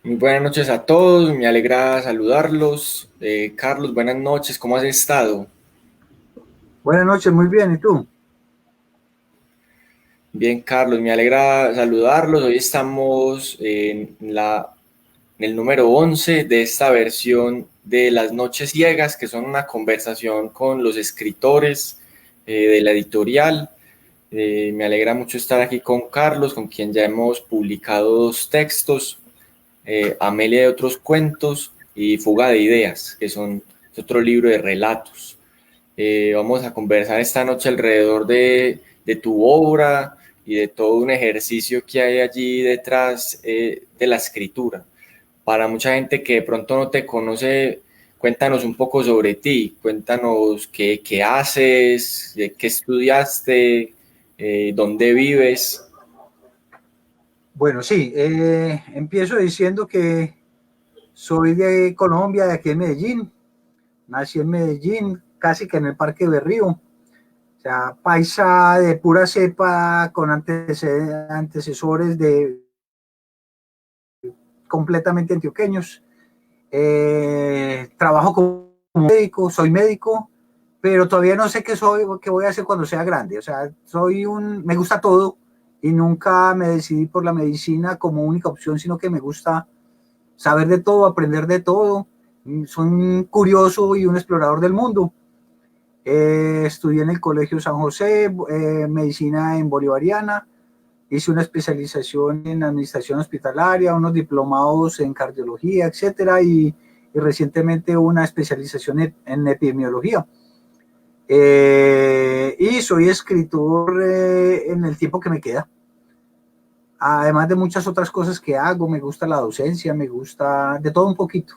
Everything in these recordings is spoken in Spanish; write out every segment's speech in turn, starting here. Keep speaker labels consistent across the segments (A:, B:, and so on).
A: Muy buenas noches a todos, me alegra saludarlos. Carlos, buenas noches, ¿cómo has estado?
B: Buenas noches, muy bien. ¿Y tú?
A: Bien, Carlos, me alegra saludarlos. Hoy estamos en el número 11 de esta versión de Las Noches Ciegas, que son una conversación con los escritores de la editorial. Me alegra mucho estar aquí con Carlos, con quien ya hemos publicado dos textos, Amelia de otros cuentos y Fuga de Ideas, que es otro libro de relatos. Vamos a conversar esta noche alrededor de tu obra y de todo un ejercicio que hay allí detrás de la escritura. Para mucha gente que de pronto no te conoce, cuéntanos un poco sobre ti, cuéntanos qué haces, qué estudiaste, dónde vives.
B: Bueno, sí, empiezo diciendo que soy de Colombia, de aquí en Medellín. Nací en Medellín, casi que en el Parque Berrío. O sea, paisa de pura cepa con antecesores de completamente antioqueños. Trabajo como médico, soy médico, pero todavía no sé qué voy a hacer cuando sea grande. O sea, me gusta todo y nunca me decidí por la medicina como única opción, sino que me gusta saber de todo, aprender de todo. Soy un curioso y un explorador del mundo. Estudié en el Colegio San José, medicina en bolivariana, hice una especialización en administración hospitalaria, unos diplomados en cardiología, etcétera, y recientemente una especialización en epidemiología. Y soy escritor en el tiempo que me queda. Además de muchas otras cosas que hago, me gusta la docencia, me gusta de todo un poquito.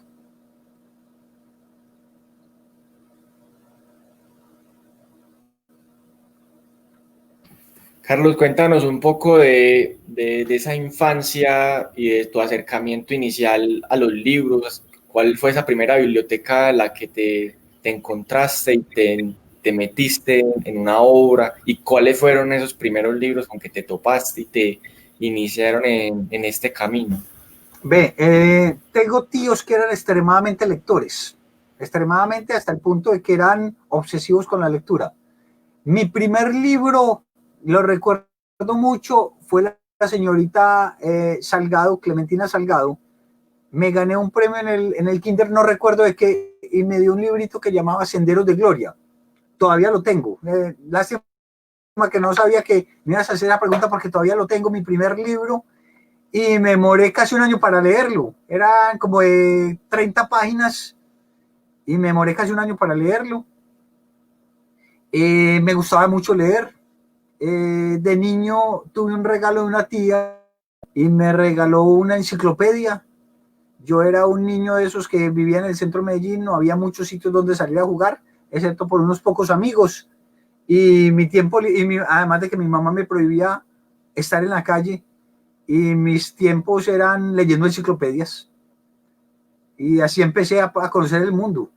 A: Carlos, cuéntanos un poco de esa infancia y de tu acercamiento inicial a los libros. ¿Cuál fue esa primera biblioteca en la que te encontraste y te metiste en una obra? ¿Y cuáles fueron esos primeros libros con que te topaste y te iniciaron en este camino?
B: Ve, tengo tíos que eran extremadamente lectores, extremadamente hasta el punto de que eran obsesivos con la lectura. Mi primer libro, lo recuerdo mucho, fue la señorita Salgado, Clementina Salgado. Me gané un premio en el kinder, no recuerdo de qué, y me dio un librito que llamaba Senderos de Gloria. Todavía lo tengo. Lástima que no sabía que me ibas a hacer la pregunta porque todavía lo tengo, mi primer libro, y me demoré casi un año para leerlo. Eran como de 30 páginas y me demoré casi un año para leerlo. Me gustaba mucho leer. De niño tuve un regalo de una tía y me regaló una enciclopedia. Yo era un niño de esos que vivía en el centro de Medellín, no había muchos sitios donde salir a jugar, excepto por unos pocos amigos. Y mi tiempo, además de que mi mamá me prohibía estar en la calle, y mis tiempos eran leyendo enciclopedias. Y así empecé a conocer el mundo.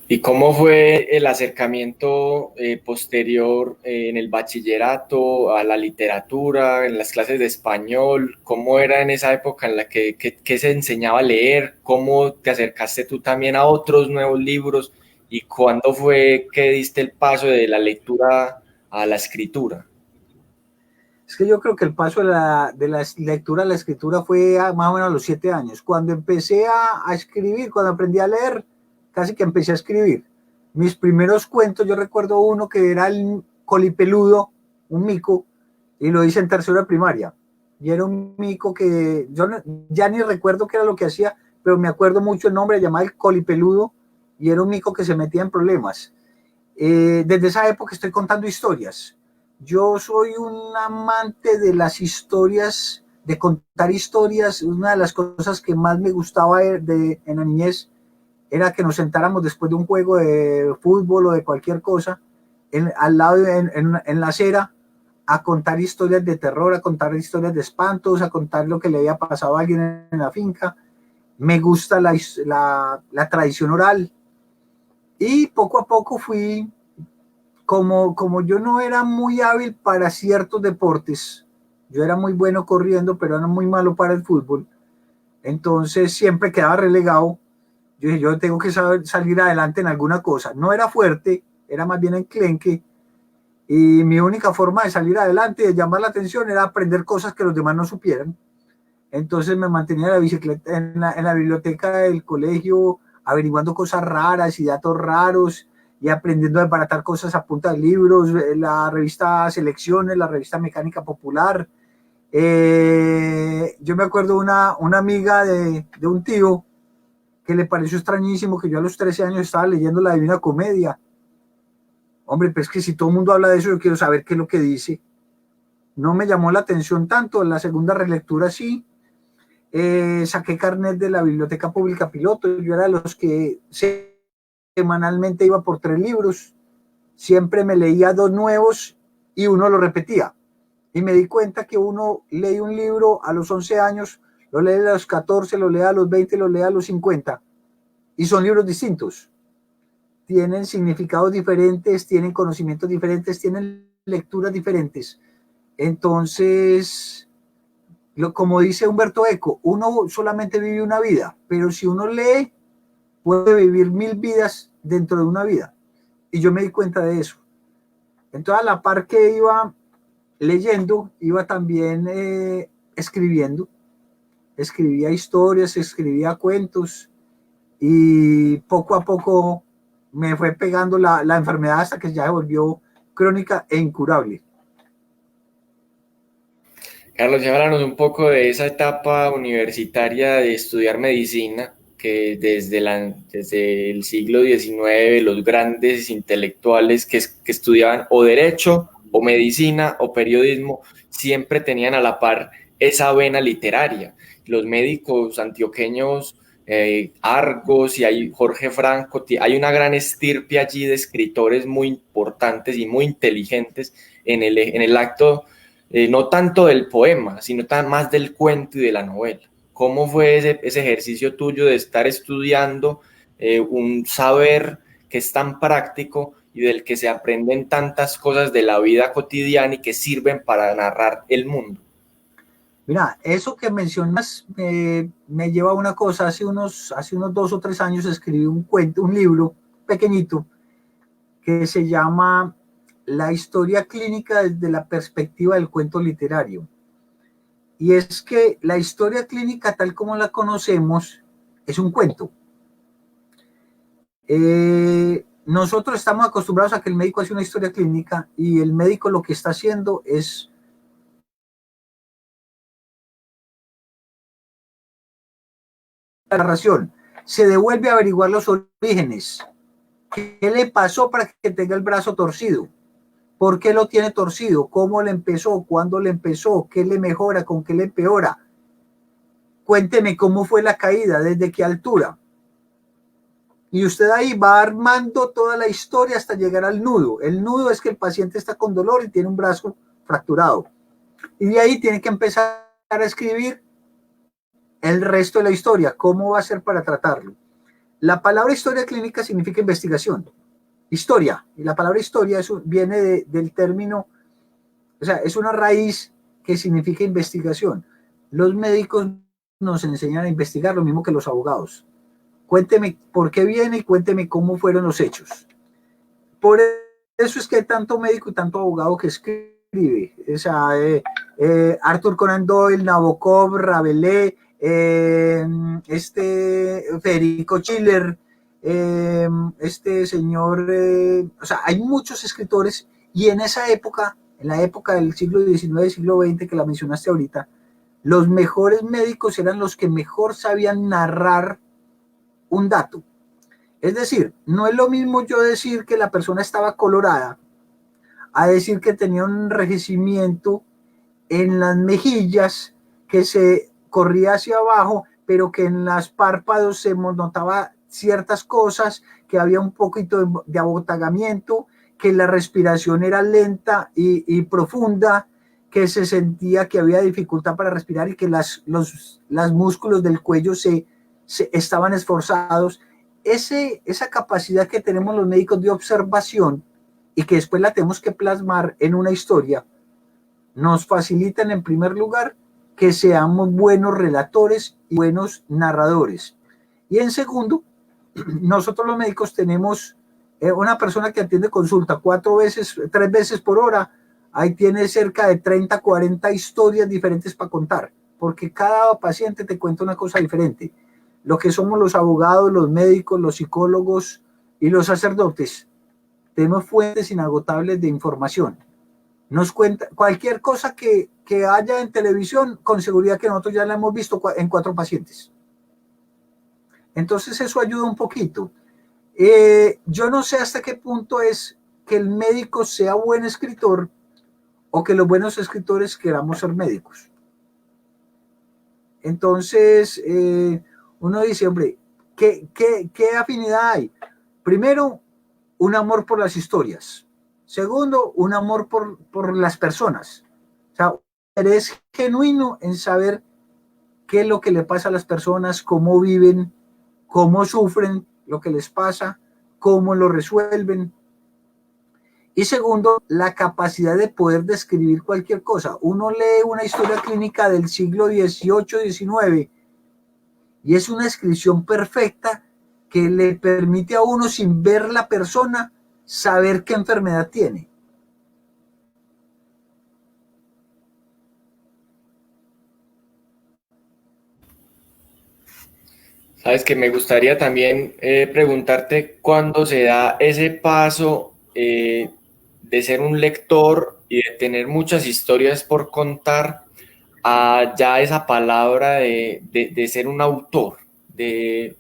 A: ¿Y cómo fue el acercamiento posterior en el bachillerato a la literatura, en las clases de español? ¿Cómo era en esa época en la que se enseñaba a leer? ¿Cómo te acercaste tú también a otros nuevos libros? ¿Y cuándo fue que diste el paso de la lectura a la escritura?
B: Es que yo creo que el paso de la lectura a la escritura fue más o menos a los 7 años. Cuando empecé a escribir, cuando aprendí a leer, casi que empecé a escribir. Mis primeros cuentos, yo recuerdo uno que era el colipeludo, un mico, y lo hice en tercero de primaria. Y era un mico que yo ya ni recuerdo qué era lo que hacía, pero me acuerdo mucho el nombre, llamaba el colipeludo, y era un mico que se metía en problemas. Desde esa época estoy contando historias. Yo soy un amante de las historias, de contar historias. Una de las cosas que más me gustaba en la niñez era que nos sentáramos después de un juego de fútbol o de cualquier cosa, al lado en la acera, a contar historias de terror, a contar historias de espantos, a contar lo que le había pasado a alguien en la finca. Me gusta la tradición oral. Y poco a poco como yo no era muy hábil para ciertos deportes, Yo era muy bueno corriendo, pero era muy malo para el fútbol. Entonces siempre quedaba relegado. Yo dije, yo tengo que saber salir adelante en alguna cosa. No era fuerte, era más bien enclenque. Y mi única forma de salir adelante y de llamar la atención era aprender cosas que los demás no supieran. Entonces me mantenía en la bicicleta, en la biblioteca del colegio, averiguando cosas raras y datos raros y aprendiendo a desbaratar cosas a punta de libros, la revista Selecciones, la revista Mecánica Popular. Yo me acuerdo una amiga de un tío que le pareció extrañísimo que yo a los 13 años estaba leyendo la Divina Comedia. Hombre, pues que si todo el mundo habla de eso, yo quiero saber qué es lo que dice. No me llamó la atención tanto, en la segunda relectura sí. Saqué carnet de la Biblioteca Pública Piloto, yo era de los que semanalmente iba por 3 libros, siempre me leía 2 nuevos y uno lo repetía. Y me di cuenta que uno lee un libro a los 11 años, lo lee a los 14, lo lee a los 20, lo lee a los 50. Y son libros distintos. Tienen significados diferentes, tienen conocimientos diferentes, tienen lecturas diferentes. Entonces, como dice Humberto Eco, uno solamente vive una vida, pero si uno lee, puede vivir 1000 vidas dentro de una vida. Y yo me di cuenta de eso. Entonces, a la par que iba leyendo, iba también escribiendo. Escribía historias, escribía cuentos y poco a poco me fue pegando la enfermedad hasta que ya se volvió crónica e incurable.
A: Carlos, ya háblanos un poco de esa etapa universitaria de estudiar medicina, que desde el siglo XIX los grandes intelectuales que estudiaban o derecho o medicina o periodismo siempre tenían a la par esa vena literaria. Los médicos antioqueños, Argos y hay Jorge Franco, hay una gran estirpe allí de escritores muy importantes y muy inteligentes en el acto, no tanto del poema, sino más del cuento y de la novela. ¿Cómo fue ese ejercicio tuyo de estar estudiando un saber que es tan práctico y del que se aprenden tantas cosas de la vida cotidiana y que sirven para narrar el mundo?
B: Mira, eso que mencionas me lleva a una cosa. Hace unos 2 o 3 años escribí un cuento, un libro pequeñito que se llama La historia clínica desde la perspectiva del cuento literario. Y es que la historia clínica tal como la conocemos es un cuento. Nosotros estamos acostumbrados a que el médico hace una historia clínica y el médico lo que está haciendo es la narración. Se devuelve a averiguar los orígenes. ¿Qué le pasó para que tenga el brazo torcido? ¿Por qué lo tiene torcido? ¿Cómo le empezó? ¿Cuándo le empezó? ¿Qué le mejora? ¿Con qué le empeora? Cuénteme cómo fue la caída, desde qué altura. Y usted ahí va armando toda la historia hasta llegar al nudo. El nudo es que el paciente está con dolor y tiene un brazo fracturado. Y de ahí tiene que empezar a escribir el resto de la historia. ¿Cómo va a ser para tratarlo? La palabra historia clínica significa investigación. Historia. Y la palabra historia viene del término, o sea, es una raíz que significa investigación. Los médicos nos enseñan a investigar lo mismo que los abogados. Cuénteme por qué viene y cuénteme cómo fueron los hechos. Por eso es que hay tanto médico y tanto abogado que escribe. O sea, Arthur Conan Doyle, Nabokov, Rabelais, Federico Schiller, este señor, o sea, hay muchos escritores y en esa época, en la época del siglo XIX, siglo XX, que la mencionaste ahorita, los mejores médicos eran los que mejor sabían narrar un dato. Es decir, no es lo mismo yo decir que la persona estaba colorada a decir que tenía un enrejecimiento en las mejillas que se corría hacia abajo, pero que en los párpados se notaba ciertas cosas, que había un poquito de abotagamiento, que la respiración era lenta y profunda, que se sentía que había dificultad para respirar y que los músculos del cuello se estaban esforzados. Esa capacidad que tenemos los médicos de observación y que después la tenemos que plasmar en una historia, nos facilitan en primer lugar que seamos buenos relatores y buenos narradores. Y en segundo, nosotros los médicos tenemos una persona que atiende consulta 3 veces por hora, ahí tiene cerca de 30, 40 historias diferentes para contar, porque cada paciente te cuenta una cosa diferente. Lo que somos los abogados, los médicos, los psicólogos y los sacerdotes, tenemos fuentes inagotables de información. Nos cuenta cualquier cosa que haya en televisión, con seguridad que nosotros ya la hemos visto en 4 pacientes. Entonces eso ayuda un poquito. Yo no sé hasta qué punto es que el médico sea buen escritor o que los buenos escritores queramos ser médicos. Entonces, uno dice, hombre, ¿qué afinidad hay? Primero, un amor por las historias. Segundo, un amor por las personas. O sea, eres genuino en saber qué es lo que le pasa a las personas, cómo viven, cómo sufren lo que les pasa, cómo lo resuelven. Y segundo, la capacidad de poder describir cualquier cosa. Uno lee una historia clínica del siglo XVIII, XIX y es una descripción perfecta que le permite a uno, sin ver la persona, saber qué enfermedad tiene.
A: Sabes que me gustaría también preguntarte cuándo se da ese paso de ser un lector y de tener muchas historias por contar a ya esa palabra de ser un autor, de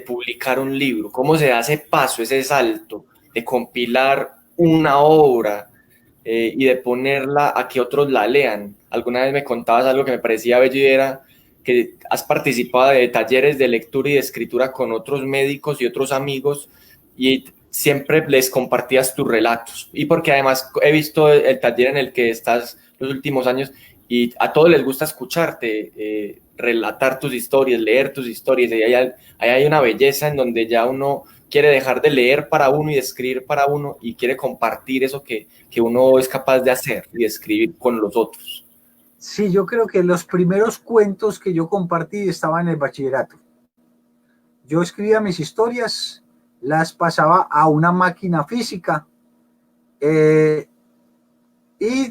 A: publicar un libro. ¿Cómo se da ese paso, ese salto de compilar una obra y de ponerla a que otros la lean? Alguna vez me contabas algo que me parecía bello y era que has participado de talleres de lectura y de escritura con otros médicos y otros amigos y siempre les compartías tus relatos. Y porque además he visto el taller en el que estás los últimos años y a todos les gusta escucharte, relatar tus historias, leer tus historias. Y ahí hay una belleza en donde ya uno quiere dejar de leer para uno y de escribir para uno y quiere compartir eso que uno es capaz de hacer y de escribir con los otros.
B: Sí, yo creo que los primeros cuentos que yo compartí estaban en el bachillerato. Yo escribía mis historias, las pasaba a una máquina física y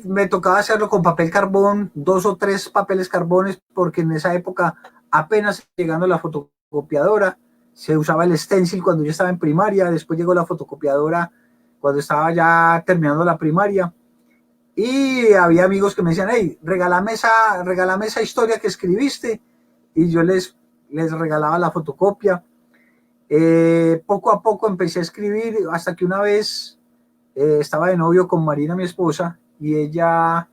B: me tocaba hacerlo con papel carbón, 2 o 3 papeles carbones, porque en esa época apenas llegando la fotocopiadora, se usaba el stencil cuando yo estaba en primaria, después llegó la fotocopiadora cuando estaba ya terminando la primaria. Y había amigos que me decían, hey, regálame esa historia que escribiste. Y yo les regalaba la fotocopia. Poco a poco empecé a escribir hasta que una vez estaba de novio con Marina, mi esposa, y ella,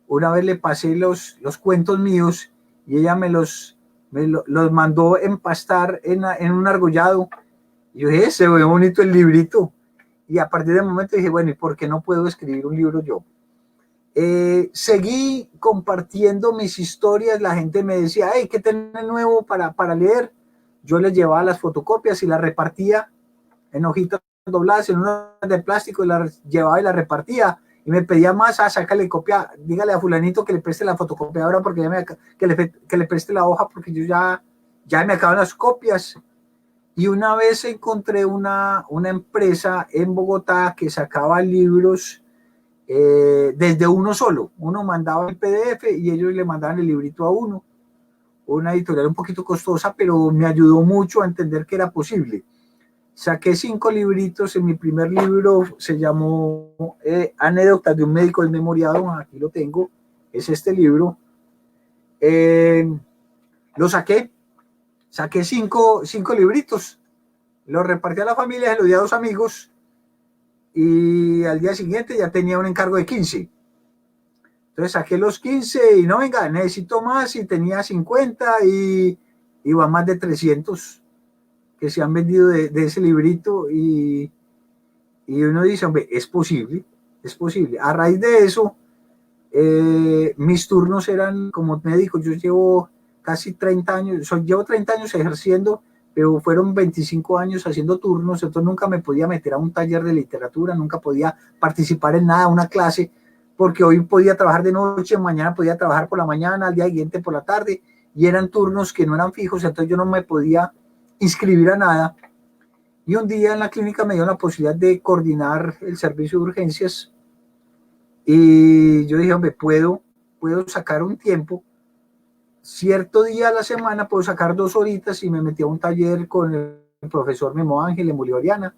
B: una vez le pasé los cuentos míos y ella me los mandó empastar en un argollado. Y yo dije, se ve bonito el librito. Y a partir del momento dije, bueno, ¿y por qué no puedo escribir un libro yo? Seguí compartiendo mis historias, la gente me decía, hey, ¿qué tenés nuevo para leer? Yo les llevaba las fotocopias y las repartía en hojitas dobladas en una de plástico y las llevaba y las repartía y me pedía más, sácale copia, dígale a fulanito que le preste la fotocopiadora porque que le preste la hoja porque yo ya me acaban las copias. Y una vez encontré una empresa en Bogotá que sacaba libros desde uno solo. Uno mandaba el PDF y ellos le mandaban el librito a uno. Una editorial un poquito costosa, pero me ayudó mucho a entender que era posible. Saqué 5 libritos. En mi primer libro se llamó Anécdotas de un médico desmemoriado. Aquí lo tengo. Es este libro. Lo saqué 5 libritos. Los repartí a la familia, se los di a 2 amigos. Y al día siguiente ya tenía un encargo de 15. Entonces saqué los 15 y no, venga, necesito más y tenía 50 y va más de 300 que se han vendido de ese librito y uno dice, hombre, es posible. A raíz de eso, mis turnos eran como médico, yo llevo casi 30 años, llevo 30 años ejerciendo, pero fueron 25 años haciendo turnos, entonces nunca me podía meter a un taller de literatura, nunca podía participar en nada, una clase, porque hoy podía trabajar de noche, mañana podía trabajar por la mañana, al día siguiente por la tarde, y eran turnos que no eran fijos, entonces yo no me podía inscribir a nada. Y un día en la clínica me dio la posibilidad de coordinar el servicio de urgencias, y yo dije, hombre, puedo sacar un tiempo, cierto día a la semana puedo sacar 2 horitas, y me metí a un taller con el profesor Memo Ángel en Bolivariana.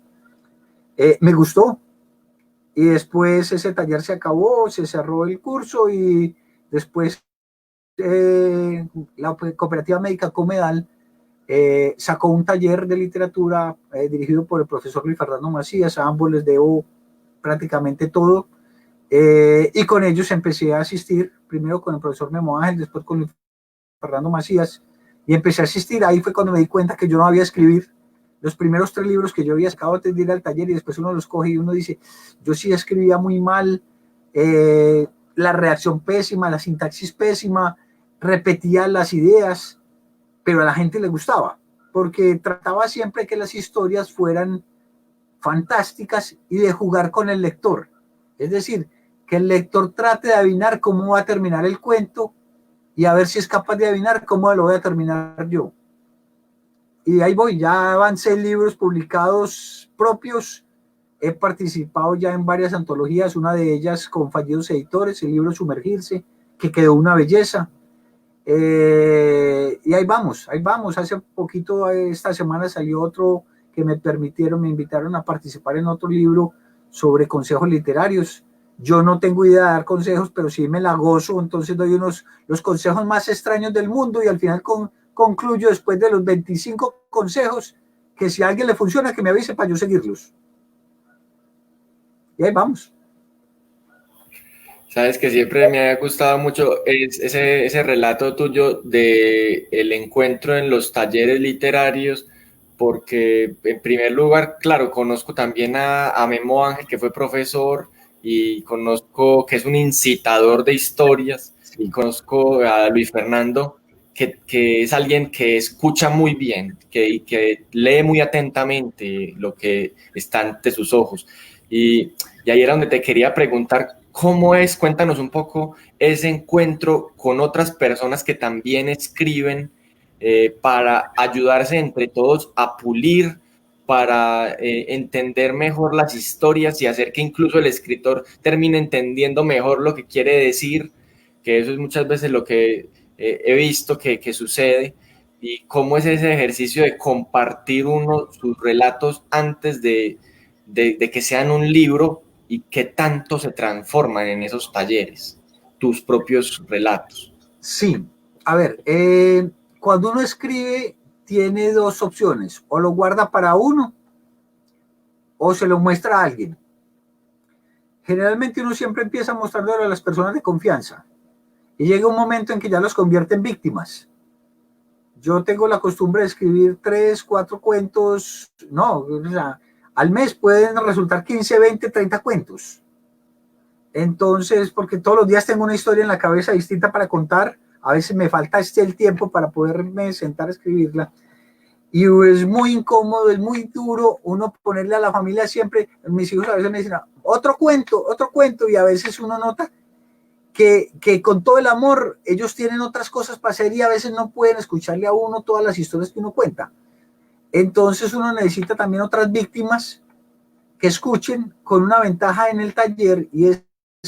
B: Me gustó, y después ese taller se acabó, se cerró el curso, y después la Cooperativa Médica Comedal sacó un taller de literatura dirigido por el profesor Luis Fernando Macías. A ambos les debo prácticamente todo, y con ellos empecé a asistir, primero con el profesor Memo Ángel, después con Luis Fernando Macías, y empecé a asistir. Ahí fue cuando me di cuenta que yo no sabía escribir. Los primeros 3 libros que yo había sacado antes de ir al taller, y después uno los coge y uno dice, yo sí escribía muy mal, la redacción pésima, la sintaxis pésima, repetía las ideas, pero a la gente le gustaba, porque trataba siempre que las historias fueran fantásticas y de jugar con el lector. Es decir, que el lector trate de adivinar cómo va a terminar el cuento, y a ver si es capaz de adivinar cómo lo voy a terminar yo. Y ahí voy, ya van 6 libros publicados propios. He participado ya en varias antologías, una de ellas con fallidos editores, el libro Sumergirse, que quedó una belleza. Y ahí vamos. Hace poquito, esta semana salió otro que me invitaron a participar en otro libro sobre consejos literarios. Yo no tengo idea de dar consejos, pero sí me la gozo, entonces doy los consejos más extraños del mundo, y al final concluyo, después de los 25 consejos, que si a alguien le funciona, que me avise para yo seguirlos. Y ahí vamos.
A: Sabes que siempre me ha gustado mucho ese relato tuyo de el encuentro en los talleres literarios, porque en primer lugar, claro, conozco también a Memo Ángel, que fue profesor, y conozco que es un incitador de historias, y conozco a Luis Fernando, que es alguien que escucha muy bien, que lee muy atentamente lo que está ante sus ojos. Y ahí era donde te quería preguntar, ¿cómo es? Cuéntanos un poco ese encuentro con otras personas que también escriben, para ayudarse entre todos a pulir, para entender mejor las historias y hacer que incluso el escritor termine entendiendo mejor lo que quiere decir, que eso es muchas veces lo que he visto que sucede. Y cómo es ese ejercicio de compartir uno sus relatos antes de que sean un libro, y qué tanto se transforman en esos talleres tus propios relatos.
B: Sí, a ver, cuando uno escribe tiene 2 opciones: o lo guarda para uno o se lo muestra a alguien. Generalmente uno siempre empieza mostrándolo a las personas de confianza, y llega un momento en que ya los convierte en víctimas. Yo tengo la costumbre de escribir 3, 4 cuentos, no, o sea, al mes pueden resultar 15, 20, 30 cuentos. Entonces, porque todos los días tengo una historia en la cabeza distinta para contar, a veces me falta el tiempo para poderme sentar a escribirla, y es muy incómodo, es muy duro uno ponerle a la familia siempre. Mis hijos a veces me dicen, otro cuento, y a veces uno nota que con todo el amor ellos tienen otras cosas para hacer, y a veces no pueden escucharle a uno todas las historias que uno cuenta. Entonces uno necesita también otras víctimas que escuchen, con una ventaja en el taller, y es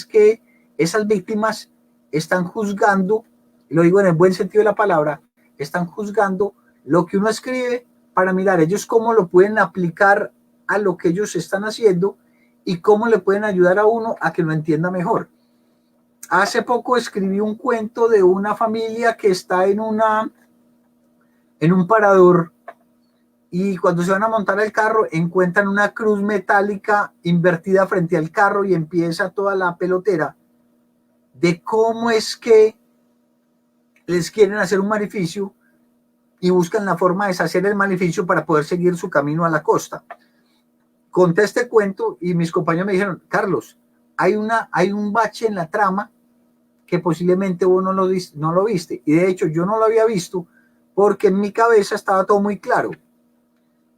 B: que esas víctimas están juzgando, lo digo en el buen sentido de la palabra, están juzgando lo que uno escribe para mirar ellos cómo lo pueden aplicar a lo que ellos están haciendo, y cómo le pueden ayudar a uno a que lo entienda mejor. Hace poco escribí un cuento de una familia que está en un parador, y cuando se van a montar el carro encuentran una cruz metálica invertida frente al carro, y empieza toda la pelotera de cómo es que les quieren hacer un maleficio, y buscan la forma de deshacer el maleficio para poder seguir su camino a la costa. Conté este cuento y mis compañeros me dijeron, Carlos, hay un bache en la trama que posiblemente vos no lo viste. Y de hecho yo no lo había visto, porque en mi cabeza estaba todo muy claro.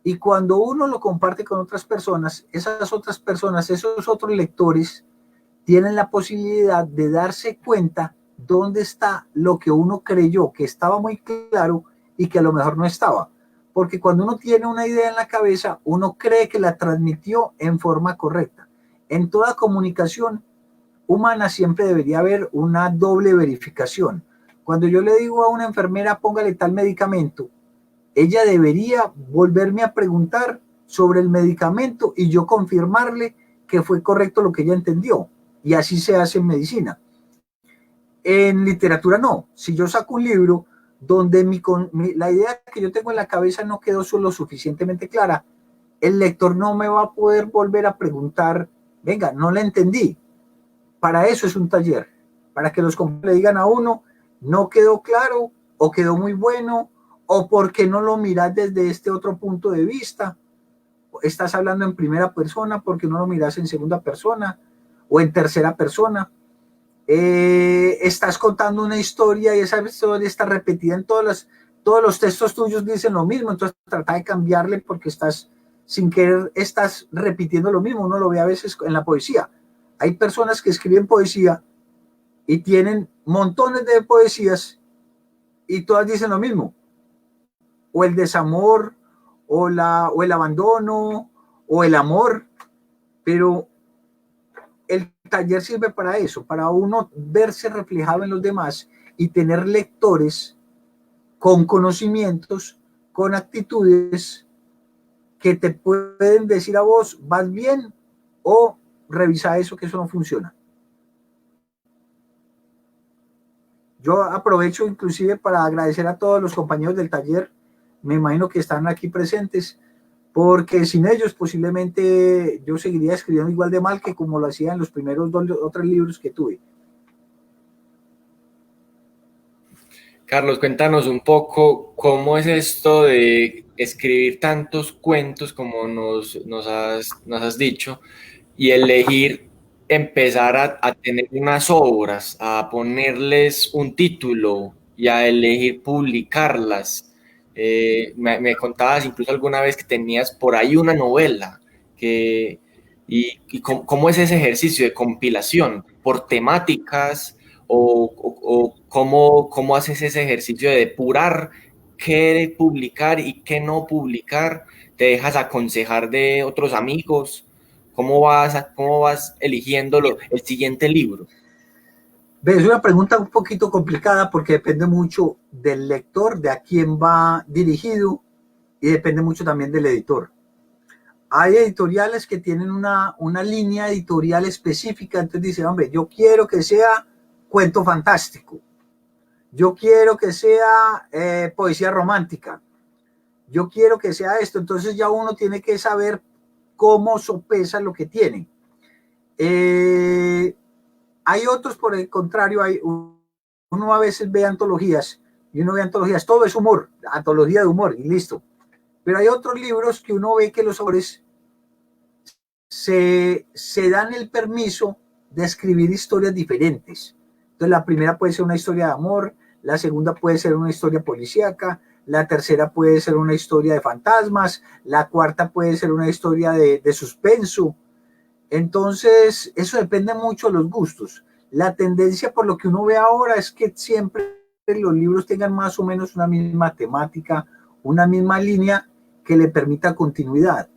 B: Y cuando uno lo comparte con otras personas, esas otras personas, esos otros lectores, tienen la posibilidad de darse cuenta dónde está lo que uno creyó que estaba muy claro y que a lo mejor no estaba. Porque cuando uno tiene una idea en la cabeza, uno cree que la transmitió en forma correcta. En toda comunicación humana siempre debería haber una doble verificación. Cuando yo le digo a una enfermera, póngale tal medicamento, ella debería volverme a preguntar sobre el medicamento y yo confirmarle que fue correcto lo que ella entendió. Y así se hace en medicina. En literatura no. Si yo saco un libro donde la idea que yo tengo en la cabeza no quedó solo suficientemente clara, el lector no me va a poder volver a preguntar, venga, no la entendí. Para eso es un taller, para que los compañeros le digan a uno, no quedó claro, o quedó muy bueno, o porque no lo miras desde este otro punto de vista. Estás hablando en primera persona, porque no lo miras en segunda persona o en tercera persona. Estás contando una historia y esa historia está repetida en todos los textos tuyos dicen lo mismo, entonces trata de cambiarle porque sin querer estás repitiendo lo mismo. Uno lo ve a veces en la poesía. Hay personas que escriben poesía y tienen montones de poesías y todas dicen lo mismo. O el desamor, o el abandono, o el amor. Pero el taller sirve para eso, para uno verse reflejado en los demás y tener lectores con conocimientos, con actitudes que te pueden decir a vos, vas bien, o revisa eso, que eso no funciona. Yo aprovecho inclusive para agradecer a todos los compañeros del taller, me imagino que están aquí presentes, porque sin ellos posiblemente yo seguiría escribiendo igual de mal que como lo hacía en los primeros 2 o 3 libros que tuve.
A: Carlos, cuéntanos un poco cómo es esto de escribir tantos cuentos como nos has dicho y elegir empezar a tener unas obras, a ponerles un título y a elegir publicarlas. Me contabas incluso alguna vez que tenías por ahí una novela y cómo es ese ejercicio de compilación por temáticas o cómo haces ese ejercicio de depurar qué publicar y qué no publicar. ¿Te dejas aconsejar de otros amigos? ¿Cómo vas eligiendo el siguiente libro?
B: Es una pregunta un poquito complicada porque depende mucho del lector, de a quién va dirigido, y depende mucho también del editor. Hay editoriales que tienen una línea editorial específica, entonces dice, hombre, yo quiero que sea cuento fantástico, yo quiero que sea poesía romántica, yo quiero que sea esto. Entonces ya uno tiene que saber cómo sopesa lo que tiene. Hay otros, por el contrario, uno a veces ve antologías y uno ve antologías, todo es humor, antología de humor y listo. Pero hay otros libros que uno ve que los autores se dan el permiso de escribir historias diferentes. Entonces la primera puede ser una historia de amor, la segunda puede ser una historia policíaca, la tercera puede ser una historia de fantasmas, la cuarta puede ser una historia de suspenso. Entonces, eso depende mucho de los gustos. La tendencia por lo que uno ve ahora es que siempre los libros tengan más o menos una misma temática, una misma línea que le permita continuidad.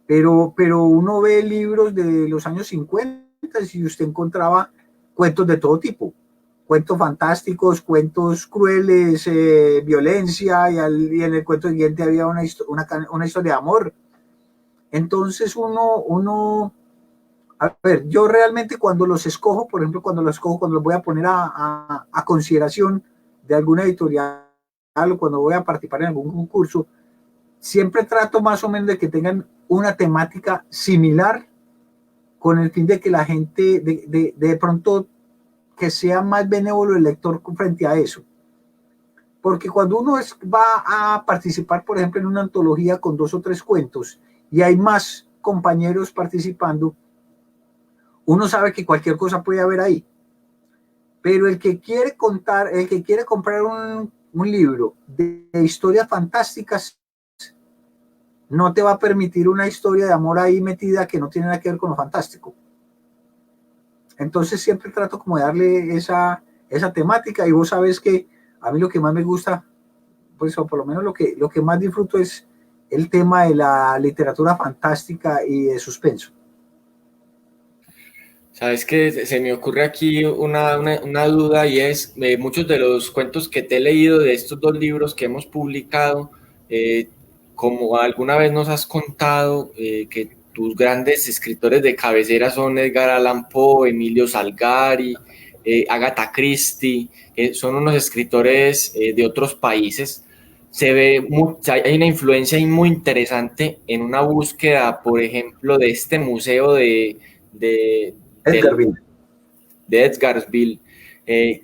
B: Pero uno ve libros de los años 50 y usted encontraba cuentos de todo tipo. Cuentos fantásticos, cuentos crueles, violencia, y en el cuento siguiente había una historia de amor. Entonces a ver, yo realmente cuando los escojo, por ejemplo, cuando los voy a poner a consideración de alguna editorial o cuando voy a participar en algún concurso, siempre trato más o menos de que tengan una temática similar con el fin de que la gente, de pronto, que sea más benévolo el lector frente a eso. Porque cuando uno va a participar, por ejemplo, en una antología con 2 o 3 cuentos y hay más compañeros participando, uno sabe que cualquier cosa puede haber ahí. Pero el que quiere comprar un libro de historias fantásticas, no te va a permitir una historia de amor ahí metida que no tiene nada que ver con lo fantástico. Entonces siempre trato como de darle esa temática, y vos sabes que a mí lo que más me gusta, pues, o por lo menos lo que más disfruto es el tema de la literatura fantástica y de suspenso.
A: Sabes que se me ocurre aquí una duda y es, muchos de los cuentos que te he leído de estos dos libros que hemos publicado, eh, como alguna vez nos has contado, que tus grandes escritores de cabecera son Edgar Allan Poe, Emilio Salgari, Agatha Christie, son unos escritores de otros países. Hay una influencia ahí muy interesante en una búsqueda, por ejemplo, de este museo de, del,
B: Edgarville.
A: de Edgarsville, eh,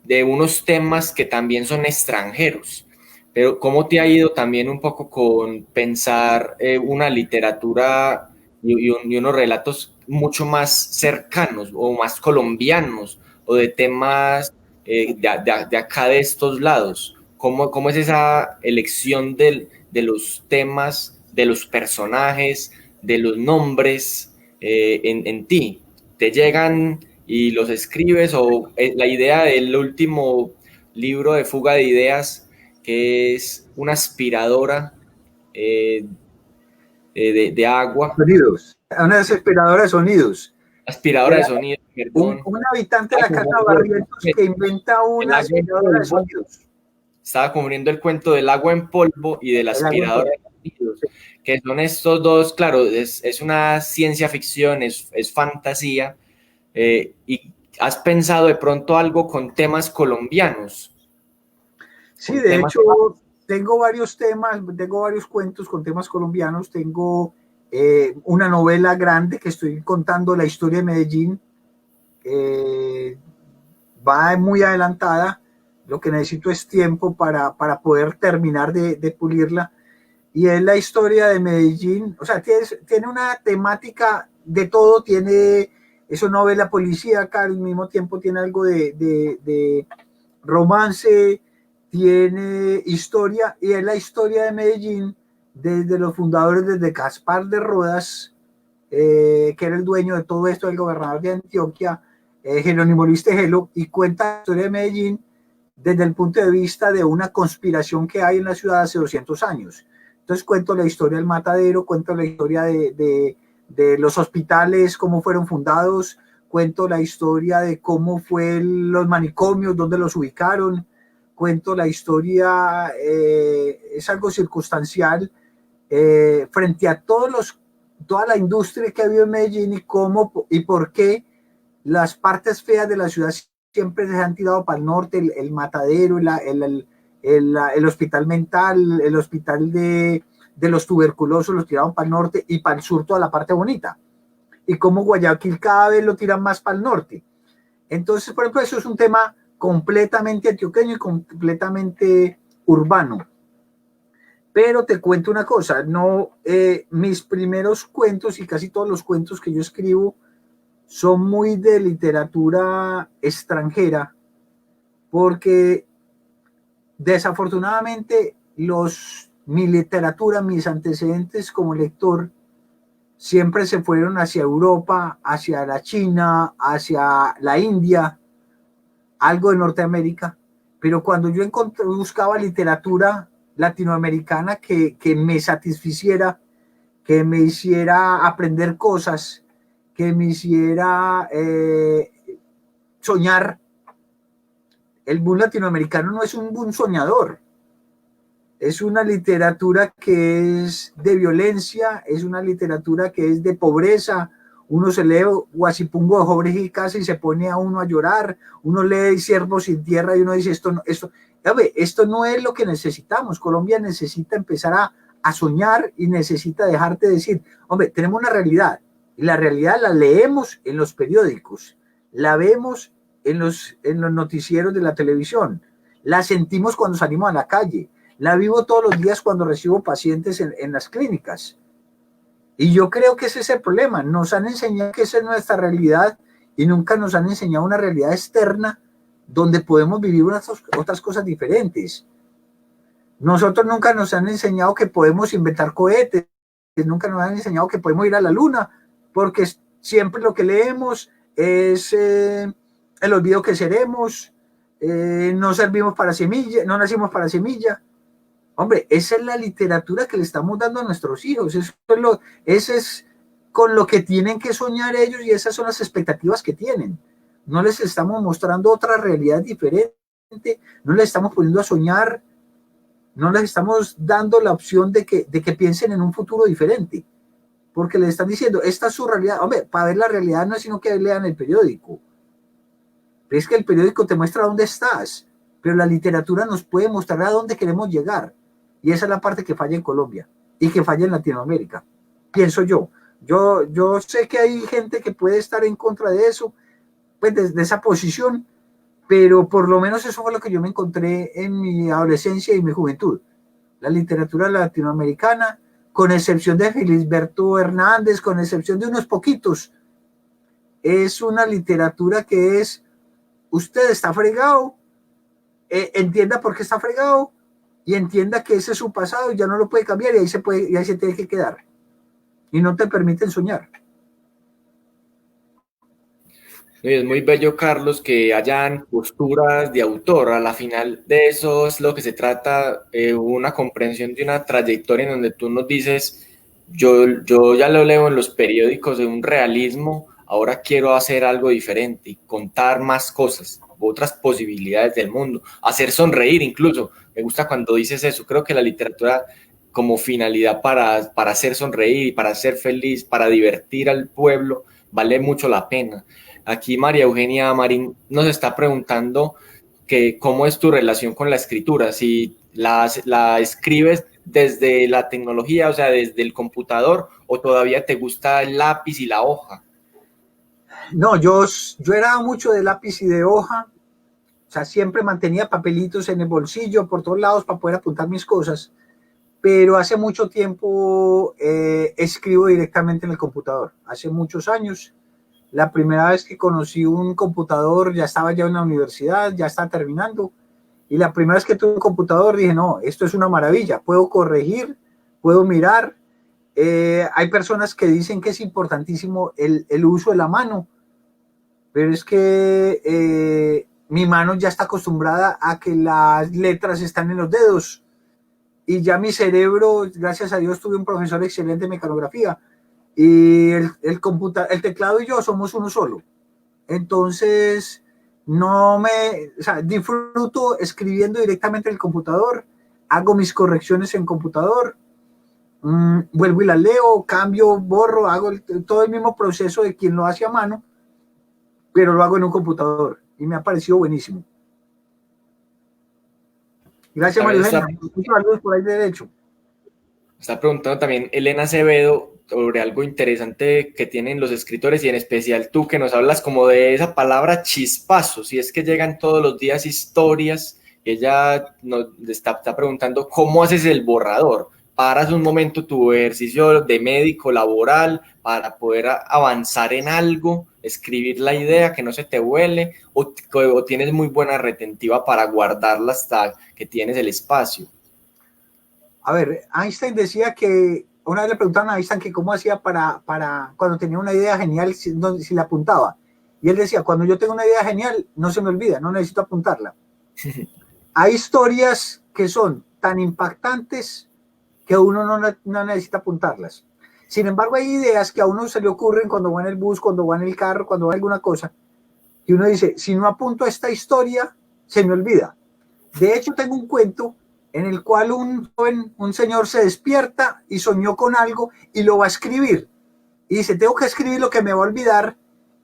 A: de unos temas que también son extranjeros. Pero ¿cómo te ha ido también un poco con pensar una literatura y unos relatos mucho más cercanos o más colombianos o de temas de acá de estos lados? ¿Cómo es esa elección de los temas, de los personajes, de los nombres en ti? ¿Te llegan y los escribes o la idea del último libro de Fuga de Ideas, que es una aspiradora eh, de agua,
B: Sonidos, una desesperadora de sonidos.
A: aspiradora de
B: Era
A: sonido, perdón,
B: un habitante de
A: estaba
B: la casa
A: confundiendo
B: Barrientos que inventa
A: el
B: una
A: agua en
B: aspiradora de
A: polvo,
B: sonidos.
A: estaba confundiendo el cuento del agua en polvo y de la
B: El agua en
A: aspiradora
B: polvo.
A: de sonidos, que son estos dos, claro, es una ciencia ficción, es fantasía, y has pensado de pronto algo con temas colombianos,
B: Sí,
A: con
B: de
A: temas.
B: hecho, tengo varios temas, tengo varios cuentos con temas colombianos, tengo una novela grande que estoy contando la historia de Medellín, eh, va muy adelantada, lo que necesito es tiempo para poder terminar de pulirla, y es la historia de Medellín, o sea, tiene una temática de todo, tiene, es una novela policíaca, al mismo tiempo tiene algo de romance, tiene historia, y es la historia de Medellín desde los fundadores, desde Gaspar de Rodas, que era el dueño de todo esto, el gobernador de Antioquia, Jerónimo Luis Tejelo, y cuenta la historia de Medellín desde el punto de vista de una conspiración que hay en la ciudad hace 200 años. Entonces cuento la historia del matadero, cuento la historia de los hospitales, cómo fueron fundados, cuento la historia de cómo fue los manicomios, dónde los ubicaron, cuento la historia, es algo circunstancial, frente a toda la industria que ha habido en Medellín, y cómo y por qué las partes feas de la ciudad siempre se han tirado para el norte, el matadero, el hospital mental, el hospital de los tuberculosos los tiraron para el norte, y para el sur toda la parte bonita. Y cómo Guayaquil cada vez lo tiran más para el norte. Entonces, por ejemplo, eso es un tema completamente antioqueño y completamente urbano. Pero te cuento una cosa, no, mis primeros cuentos y casi todos los cuentos que yo escribo son muy de literatura extranjera, porque desafortunadamente mi literatura, mis antecedentes como lector, siempre se fueron hacia Europa, hacia la China, hacia la India, algo de Norteamérica, pero cuando yo buscaba literatura latinoamericana que me satisficiera, que me hiciera aprender cosas, que me hiciera soñar. El boom latinoamericano no es un boom soñador, es una literatura que es de violencia, es una literatura que es de pobreza. Uno se lee Guasipungo de Jorge y Casa y se pone a uno a llorar, uno lee Siervos sin Tierra y uno dice, esto no es lo que necesitamos. Colombia necesita empezar a soñar y necesita dejarte decir, hombre, tenemos una realidad, y la realidad la leemos en los periódicos, la vemos en los noticieros de la televisión, la sentimos cuando salimos a la calle, la vivo todos los días cuando recibo pacientes en las clínicas. Y yo creo que ese es el problema. Nos han enseñado que esa es nuestra realidad y nunca nos han enseñado una realidad externa donde podemos vivir otras cosas diferentes. Nosotros nunca nos han enseñado que podemos inventar cohetes, nunca nos han enseñado que podemos ir a la luna, porque siempre lo que leemos es el olvido que seremos, no servimos para semilla, no nacimos para semilla. Hombre, esa es la literatura que le estamos dando a nuestros hijos, ese es con lo que tienen que soñar ellos y esas son las expectativas que tienen. No les estamos mostrando otra realidad diferente, no les estamos poniendo a soñar, no les estamos dando la opción de que piensen en un futuro diferente, porque les están diciendo, esta es su realidad. Hombre, para ver la realidad no es sino que lean el periódico. Es que el periódico te muestra dónde estás, pero la literatura nos puede mostrar a dónde queremos llegar. Y esa es la parte que falla en Colombia y que falla en Latinoamérica, pienso yo. Yo sé que hay gente que puede estar en contra de eso, pues de esa posición, pero por lo menos eso fue lo que yo me encontré en mi adolescencia y mi juventud. La literatura latinoamericana, con excepción de Felisberto Hernández, con excepción de unos poquitos, es una literatura que es, usted está fregado, entienda por qué está fregado y entienda que ese es su pasado y ya no lo puede cambiar y ahí se tiene que quedar. Y no te permiten soñar.
A: Es muy bello, Carlos, que hayan posturas de autor. A la final de eso es lo que se trata, una comprensión de una trayectoria en donde tú nos dices, yo ya lo leo en los periódicos de un realismo, ahora quiero hacer algo diferente y contar más cosas, otras posibilidades del mundo, hacer sonreír incluso. Me gusta cuando dices eso. Creo que la literatura como finalidad para hacer sonreír, para ser feliz, para divertir al pueblo, vale mucho la pena. Aquí María Eugenia Marín nos está preguntando que cómo es tu relación con la escritura, si la escribes desde la tecnología, o sea, desde el computador, o todavía te gusta el lápiz y la hoja.
B: No, yo era mucho de lápiz y de hoja, o sea, siempre mantenía papelitos en el bolsillo por todos lados para poder apuntar mis cosas, pero hace mucho tiempo escribo directamente en el computador, hace muchos años. La primera vez que conocí un computador ya estaba ya en la universidad, ya estaba terminando, y la primera vez que tuve un computador dije, no, esto es una maravilla, puedo corregir, puedo mirar. Hay personas que dicen que es importantísimo el uso de la mano, pero es que mi mano ya está acostumbrada a que las letras están en los dedos, y ya mi cerebro, gracias a Dios, tuve un profesor excelente de mecanografía, y el teclado y yo somos uno solo. Entonces, o sea, disfruto escribiendo directamente en el computador, hago mis correcciones en computador, vuelvo y las leo, cambio, borro, hago todo el mismo proceso de quien lo hace a mano, pero lo hago en un computador y me ha parecido buenísimo. Gracias, María Eugenia. Muchos saludos por ahí de derecho.
A: Está preguntando también Elena Acevedo sobre algo interesante que tienen los escritores y en especial tú, que nos hablas como de esa palabra chispazo, si es que llegan todos los días historias. Ella nos está preguntando cómo haces el borrador. Paras un momento tu ejercicio de médico laboral para poder avanzar en algo, escribir la idea que no se te vuele, o tienes muy buena retentiva para guardarla hasta que tienes el espacio.
B: A ver, Einstein decía que, una vez le preguntaron a Einstein que cómo hacía para cuando tenía una idea genial, si la apuntaba. Y él decía, cuando yo tengo una idea genial, no se me olvida, no necesito apuntarla. Hay historias que son tan impactantes que uno no necesita apuntarlas. Sin embargo, hay ideas que a uno se le ocurren cuando va en el bus, cuando va en el carro, cuando va en alguna cosa, y uno dice, si no apunto a esta historia, se me olvida. De hecho, tengo un cuento en el cual un señor se despierta y soñó con algo y lo va a escribir. Y dice, tengo que escribir lo que me va a olvidar.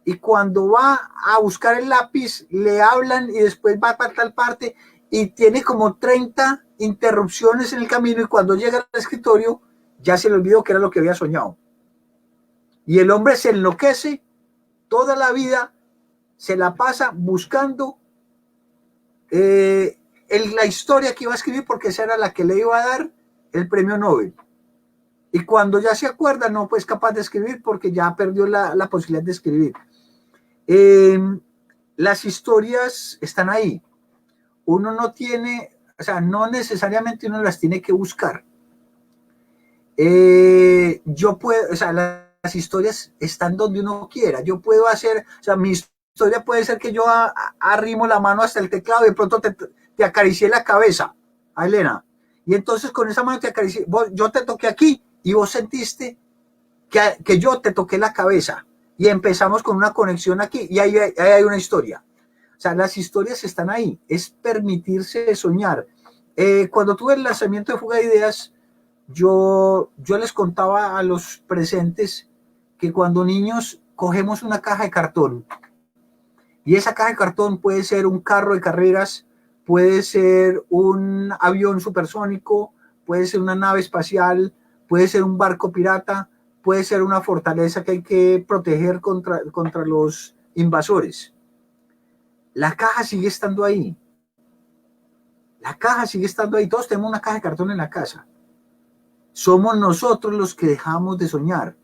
B: Y cuando va a buscar el lápiz, le hablan y después va para tal parte y tiene como 30 interrupciones en el camino y cuando llega al escritorio ya se le olvidó que era lo que había soñado. Y el hombre se enloquece, toda la vida se la pasa buscando la historia que iba a escribir porque esa era la que le iba a dar el premio Nobel. Y cuando ya se acuerda, no fue capaz de escribir porque ya perdió la posibilidad de escribir. Las historias están ahí. Uno no tiene, o sea, no necesariamente uno las tiene que buscar. Yo puedo, o sea, las las historias están donde uno quiera. Yo puedo hacer, o sea, mi historia puede ser que yo arrimo la mano hasta el teclado y de pronto te acaricié la cabeza, a Elena. Y entonces con esa mano te acaricié, yo te toqué aquí y vos sentiste que yo te toqué la cabeza. Y empezamos con una conexión aquí y ahí hay una historia. O sea, las historias están ahí, es permitirse soñar. Cuando tuve el lanzamiento de Fuga de Ideas, yo les contaba a los presentes que cuando niños cogemos una caja de cartón, y esa caja de cartón puede ser un carro de carreras, puede ser un avión supersónico, puede ser una nave espacial, puede ser un barco pirata, puede ser una fortaleza que hay que proteger contra los invasores. La caja sigue estando ahí. La caja sigue estando ahí. Todos tenemos una caja de cartón en la casa. Somos nosotros los que dejamos de soñar.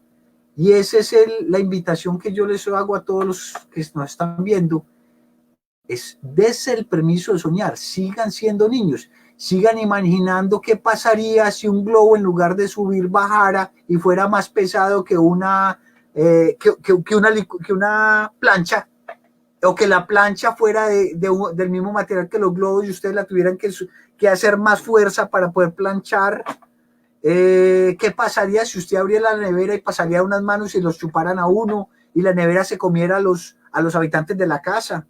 B: Y esa es la invitación que yo les hago a todos los que nos están viendo. Es dense el permiso de soñar. Sigan siendo niños. Sigan imaginando qué pasaría si un globo en lugar de subir bajara y fuera más pesado que una plancha, o que la plancha fuera del mismo material que los globos y ustedes la tuvieran que hacer más fuerza para poder planchar. ¿Qué pasaría si usted abriera la nevera y pasaría unas manos y los chuparan a uno y la nevera se comiera a los habitantes de la casa?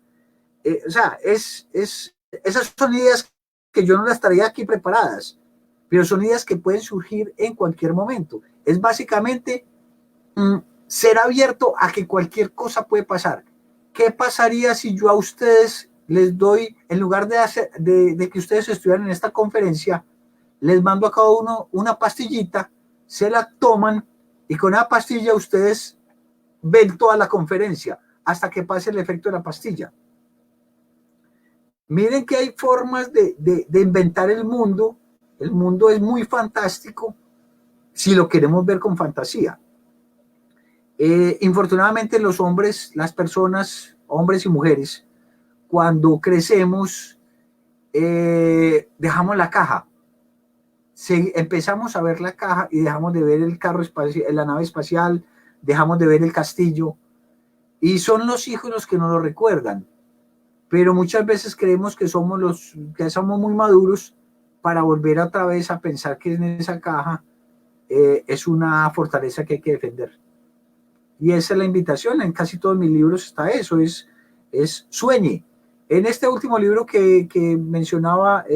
B: O sea, esas son ideas que yo no las traía aquí preparadas, pero son ideas que pueden surgir en cualquier momento. Es básicamente ser abierto a que cualquier cosa puede pasar. ¿Qué pasaría si yo a ustedes les doy, en lugar de que ustedes estuvieran en esta conferencia, les mando a cada uno una pastillita, se la toman y con la pastilla ustedes ven toda la conferencia hasta que pase el efecto de la pastilla? Miren que hay formas de inventar el mundo. El mundo es muy fantástico si lo queremos ver con fantasía. Infortunadamente los hombres, las personas, hombres y mujeres, cuando crecemos, dejamos la caja. Empezamos a ver la caja y dejamos de ver el carro espacial, la nave espacial, dejamos de ver el castillo, y son los hijos los que nos lo recuerdan. Pero muchas veces creemos que somos muy maduros para volver otra vez a pensar que en esa caja es una fortaleza que hay que defender. Y esa es la invitación. En casi todos mis libros está eso, es sueñe. En este último libro que mencionaba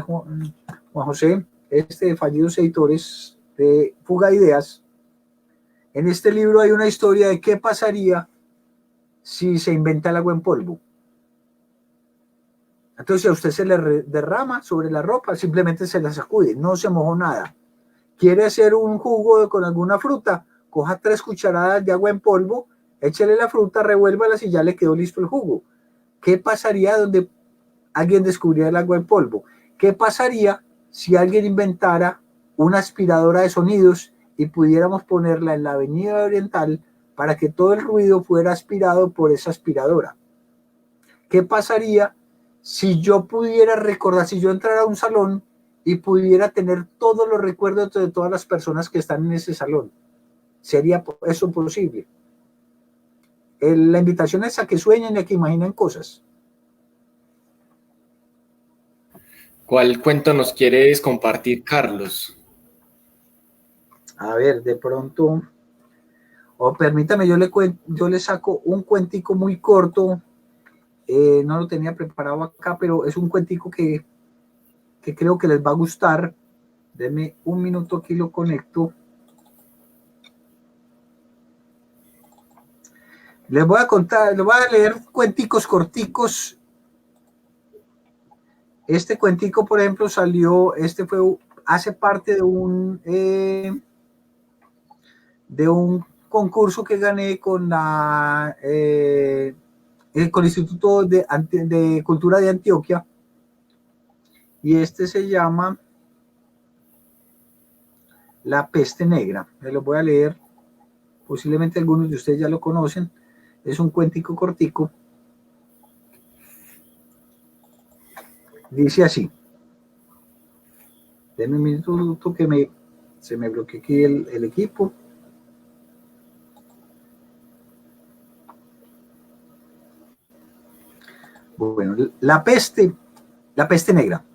B: Juan José, de Fallidos Editores, de Fuga de Ideas, en este libro hay una historia de qué pasaría si se inventa el agua en polvo. Entonces, si a usted se le derrama sobre la ropa, simplemente se la sacude, no se mojó nada. ¿Quiere hacer un jugo con alguna fruta? Coja 3 cucharadas de agua en polvo, échale la fruta, revuélvalas y ya le quedó listo el jugo. ¿Qué pasaría donde alguien descubriera el agua en polvo? ¿Qué pasaría si alguien inventara una aspiradora de sonidos y pudiéramos ponerla en la Avenida Oriental para que todo el ruido fuera aspirado por esa aspiradora? ¿Qué pasaría si yo pudiera recordar, si yo entrara a un salón y pudiera tener todos los recuerdos de todas las personas que están en ese salón? ¿Sería eso posible? La invitación es a que sueñen y a que imaginen cosas.
A: ¿Cuál cuento nos quieres compartir, Carlos?
B: A ver, de pronto, permítame, yo le saco un cuentico muy corto. No lo tenía preparado acá, pero es un cuentico que creo que les va a gustar. Denme un minuto, aquí lo conecto. Les voy a contar, les voy a leer cuenticos corticos. Este cuentico, por ejemplo, hace parte de un concurso que gané con el Instituto de Cultura de Antioquia, y este se llama La Peste Negra. Me lo voy a leer, posiblemente algunos de ustedes ya lo conocen. Es un cuentico cortico. Dice así. Denme un minuto que se me bloqueó aquí el equipo. Bueno, la peste negra.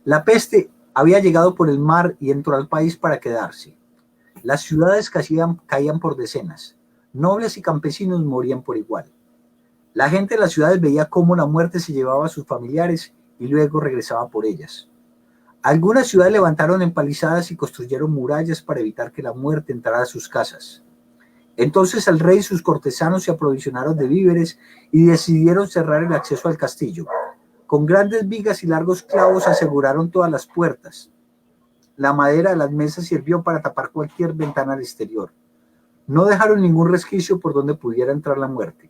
B: La peste había llegado por el mar y entró al país para quedarse. Las ciudades caían por decenas. Nobles y campesinos morían por igual. La gente de las ciudades veía cómo la muerte se llevaba a sus familiares y luego regresaba por ellas. Algunas ciudades levantaron empalizadas y construyeron murallas para evitar que la muerte entrara a sus casas. Entonces el rey y sus cortesanos se aprovisionaron de víveres y decidieron cerrar el acceso al castillo. Con grandes vigas y largos clavos aseguraron todas las puertas. La madera de las mesas sirvió para tapar cualquier ventana al exterior. No dejaron ningún resquicio por donde pudiera entrar la muerte.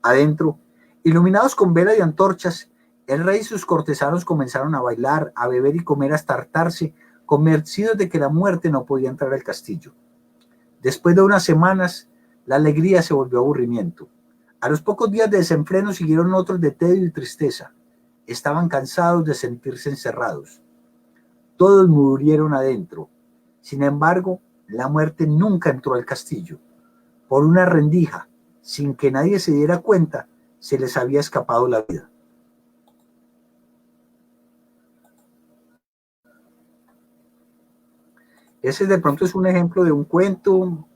B: Adentro, iluminados con velas y antorchas, el rey y sus cortesanos comenzaron a bailar, a beber y comer hasta hartarse, convencidos de que la muerte no podía entrar al castillo. Después de unas semanas, la alegría se volvió aburrimiento. A los pocos días de desenfreno siguieron otros de tedio y tristeza. Estaban cansados de sentirse encerrados. Todos murieron adentro. Sin embargo, la muerte nunca entró al castillo. Por una rendija, sin que nadie se diera cuenta, se les había escapado la vida. Ese de pronto es un ejemplo de un cuento.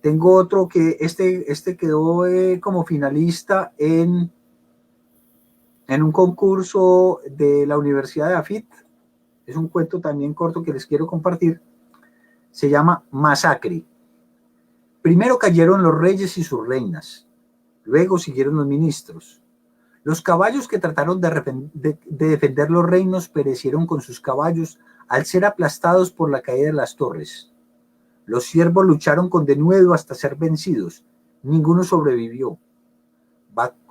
B: Tengo otro que este quedó como finalista en un concurso de la Universidad de Afit. Es un cuento también corto que les quiero compartir. Se llama Masacre. Primero cayeron los reyes y sus reinas. Luego siguieron los ministros. Los caballos que trataron de defender los reinos perecieron con sus caballos al ser aplastados por la caída de las torres. Los siervos lucharon con denuedo hasta ser vencidos. Ninguno sobrevivió.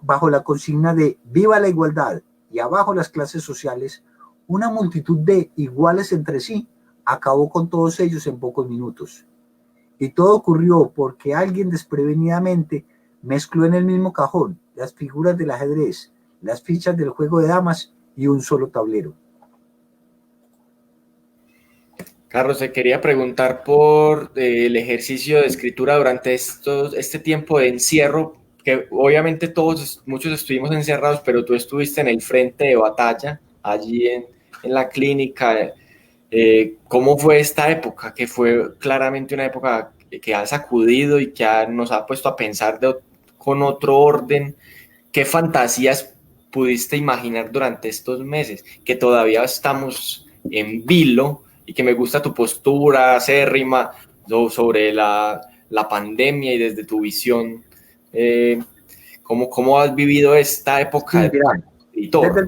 B: Bajo la consigna de viva la igualdad y abajo las clases sociales, una multitud de iguales entre sí acabó con todos ellos en pocos minutos. Y todo ocurrió porque alguien desprevenidamente mezcló en el mismo cajón las figuras del ajedrez, las fichas del juego de damas y un solo tablero.
A: Carlos, te quería preguntar por el ejercicio de escritura durante este tiempo de encierro, que obviamente muchos estuvimos encerrados, pero tú estuviste en el frente de batalla, allí en la clínica. ¿Cómo fue esta época? Que fue claramente una época que ha sacudido y que nos ha puesto a pensar con otro orden. ¿Qué fantasías pudiste imaginar durante estos meses? Que todavía estamos en vilo y que me gusta tu postura acérrima sobre la pandemia y desde tu visión. ¿Cómo has vivido esta época
B: Sí,
A: de escritor?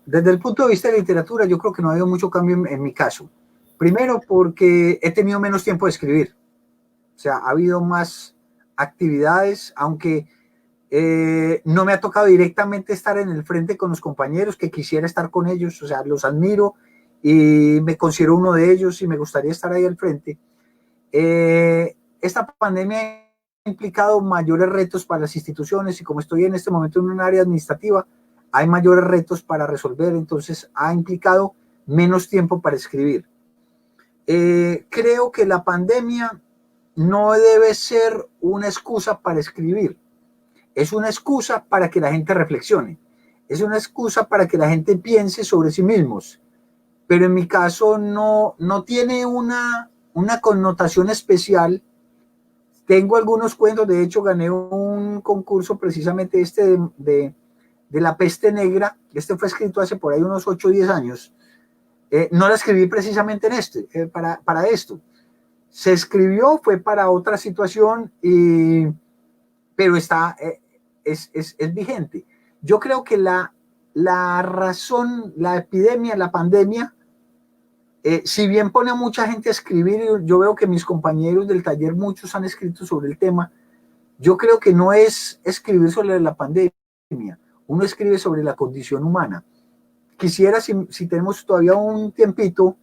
B: Desde el punto de vista de literatura, yo creo que no ha habido mucho cambio en mi caso. Primero, porque he tenido menos tiempo de escribir. O sea, ha habido más actividades, aunque no me ha tocado directamente estar en el frente con los compañeros, que quisiera estar con ellos. O sea, los admiro y me considero uno de ellos y me gustaría estar ahí al frente. Esta pandemia ha implicado mayores retos para las instituciones y como estoy en este momento en un área administrativa, hay mayores retos para resolver, entonces ha implicado menos tiempo para escribir. Creo que la pandemia no debe ser una excusa para escribir, es una excusa para que la gente reflexione, es una excusa para que la gente piense sobre sí mismos, pero en mi caso no tiene una connotación especial. Tengo algunos cuentos, de hecho gané un concurso precisamente de la peste negra. Este fue escrito hace por ahí unos 8 o 10 años. No la escribí precisamente en para esto. Se escribió, fue para otra situación, pero es vigente. Yo creo que la razón, la epidemia, la pandemia, si bien pone a mucha gente a escribir, yo veo que mis compañeros del taller, muchos han escrito sobre el tema, yo creo que no es escribir sobre la pandemia, uno escribe sobre la condición humana. Quisiera, si tenemos todavía un tiempito,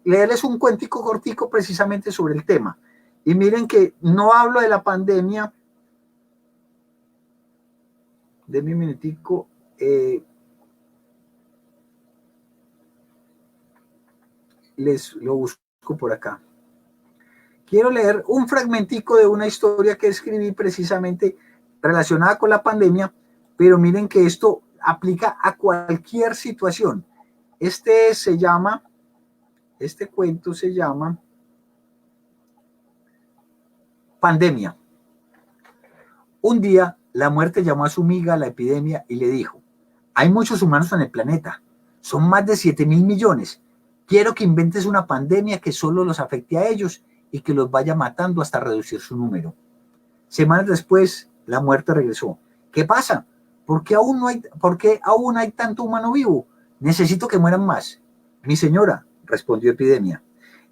B: leerles un cuentico cortico precisamente sobre el tema. Y miren que no hablo de la pandemia, denme un minutico, lo busco por acá. Quiero leer un fragmentico de una historia que escribí precisamente relacionada con la pandemia, pero miren que esto aplica a cualquier situación. Este cuento se llama Pandemia. Un día, la muerte llamó a su amiga la epidemia y le dijo: hay muchos humanos en el planeta, son más de 7.000 millones. Quiero que inventes una pandemia que solo los afecte a ellos y que los vaya matando hasta reducir su número. Semanas después, la muerte regresó. ¿Qué pasa? ¿Por qué aún hay tanto humano vivo? Necesito que mueran más. Mi señora, respondió Epidemia,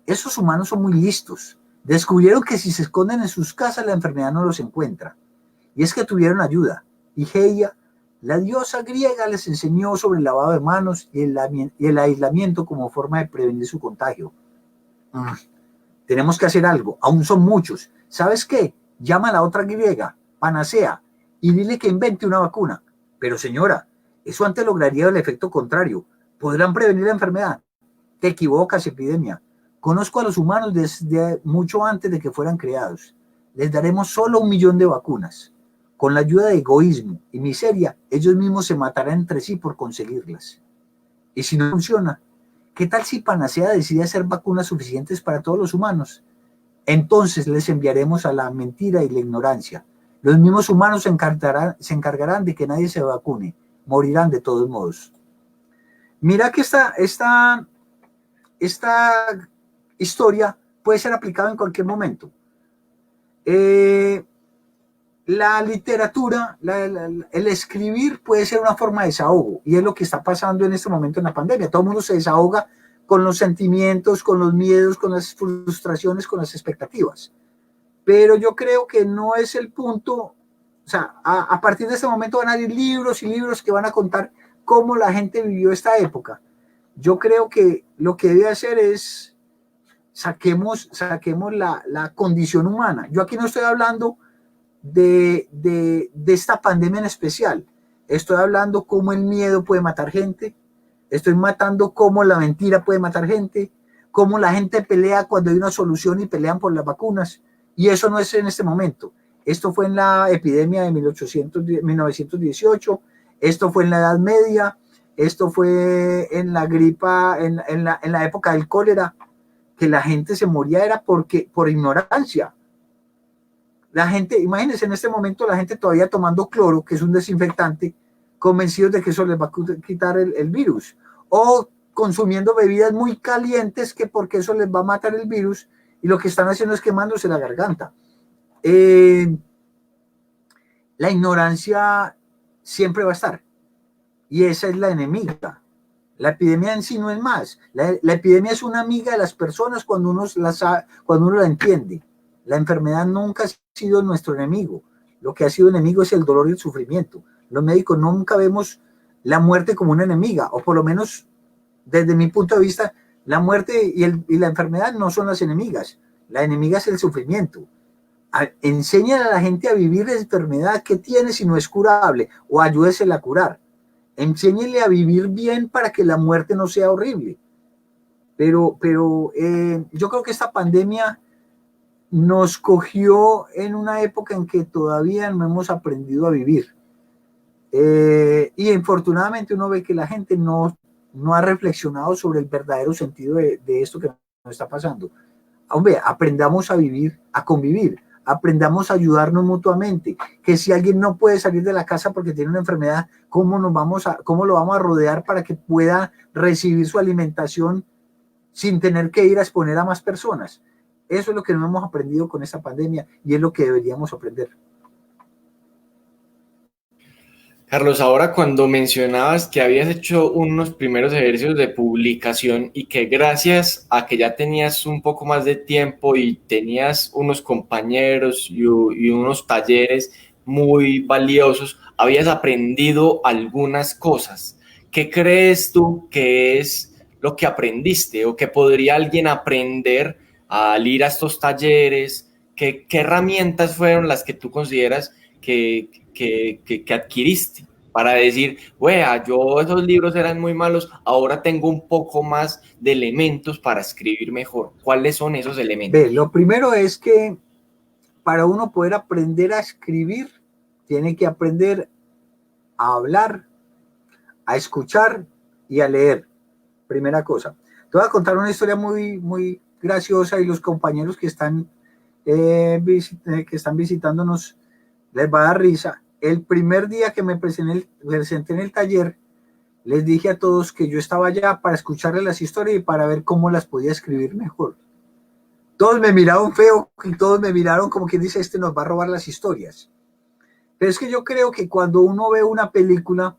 B: esos humanos son muy listos. Descubrieron que si se esconden en sus casas, la enfermedad no los encuentra. Y es que tuvieron ayuda. Y Geia, la diosa griega, les enseñó sobre el lavado de manos y el aislamiento como forma de prevenir su contagio. Tenemos que hacer algo. Aún son muchos. ¿Sabes qué? Llama a la otra griega, Panacea, y dile que invente una vacuna. Pero señora, eso antes lograría el efecto contrario. ¿Podrán prevenir la enfermedad? Te equivocas, Epidemia. Conozco a los humanos desde mucho antes de que fueran creados. Les daremos solo 1 millón de vacunas. Con la ayuda de egoísmo y miseria, ellos mismos se matarán entre sí por conseguirlas. Y si no funciona, ¿qué tal si Panacea decide hacer vacunas suficientes para todos los humanos? Entonces les enviaremos a la mentira y la ignorancia. Los mismos humanos se encargarán de que nadie se vacune. Morirán de todos modos. Mira que esta historia puede ser aplicada en cualquier momento. La literatura, el escribir puede ser una forma de desahogo, y es lo que está pasando en este momento en la pandemia. Todo el mundo se desahoga con los sentimientos, con los miedos, con las frustraciones, con las expectativas. Pero yo creo que no es el punto. O sea, a partir de este momento van a haber libros y libros que van a contar cómo la gente vivió esta época. Yo creo que lo que debe hacer es saquemos la condición humana. Yo aquí no estoy hablando de esta pandemia en especial. Estoy hablando cómo el miedo puede matar gente. Estoy matando cómo la mentira puede matar gente. Cómo la gente pelea cuando hay una solución y pelean por las vacunas. Y eso no es en este momento. Esto fue en la epidemia de 1918. Esto fue en la Edad Media. Esto fue en la gripa, en la época del cólera, que la gente se moría era por ignorancia. La gente, imagínense en este momento la gente todavía tomando cloro, que es un desinfectante, convencidos de que eso les va a quitar el virus. O consumiendo bebidas muy calientes, que porque eso les va a matar el virus, y lo que están haciendo es quemándose la garganta. La ignorancia siempre va a estar, y esa es la enemiga. La epidemia en sí no es más. La epidemia es una amiga de las personas cuando uno la entiende. La enfermedad nunca ha sido nuestro enemigo. Lo que ha sido enemigo es el dolor y el sufrimiento. Los médicos nunca vemos la muerte como una enemiga, o por lo menos desde mi punto de vista, la muerte y la enfermedad no son las enemigas. La enemiga es el sufrimiento. Enséñale a la gente a vivir la enfermedad que tiene si no es curable, o ayúdesela a curar. Enséñele a vivir bien para que la muerte no sea horrible. Pero yo creo que esta pandemia nos cogió en una época en que todavía no hemos aprendido a vivir. Y infortunadamente uno ve que la gente no ha reflexionado sobre el verdadero sentido de esto que nos está pasando. Hombre, aprendamos a vivir, a convivir, aprendamos a ayudarnos mutuamente, que si alguien no puede salir de la casa porque tiene una enfermedad, ¿cómo lo vamos a rodear para que pueda recibir su alimentación sin tener que ir a exponer a más personas? Eso es lo que no hemos aprendido con esta pandemia, y es lo que deberíamos aprender.
A: Carlos, ahora cuando mencionabas que habías hecho unos primeros ejercicios de publicación y que gracias a que ya tenías un poco más de tiempo y tenías unos compañeros y unos talleres muy valiosos, habías aprendido algunas cosas. ¿Qué crees tú que es lo que aprendiste o que podría alguien aprender al ir a estos talleres? ¿Qué herramientas fueron las que tú consideras que adquiriste para decir, wea, yo esos libros eran muy malos, ahora tengo un poco más de elementos para escribir mejor? ¿Cuáles son esos elementos?
B: Lo primero es que para uno poder aprender a escribir, tiene que aprender a hablar a escuchar y a leer. Primera cosa. Te voy a contar una historia muy graciosa y los compañeros que están visitándonos les va a dar risa. El primer día que me presenté en el taller, les dije a todos que yo estaba allá para escucharles las historias y para ver cómo las podía escribir mejor. Todos me miraron feo y todos me miraron como quien dice, este nos va a robar las historias. Pero es que yo creo que cuando uno ve una película,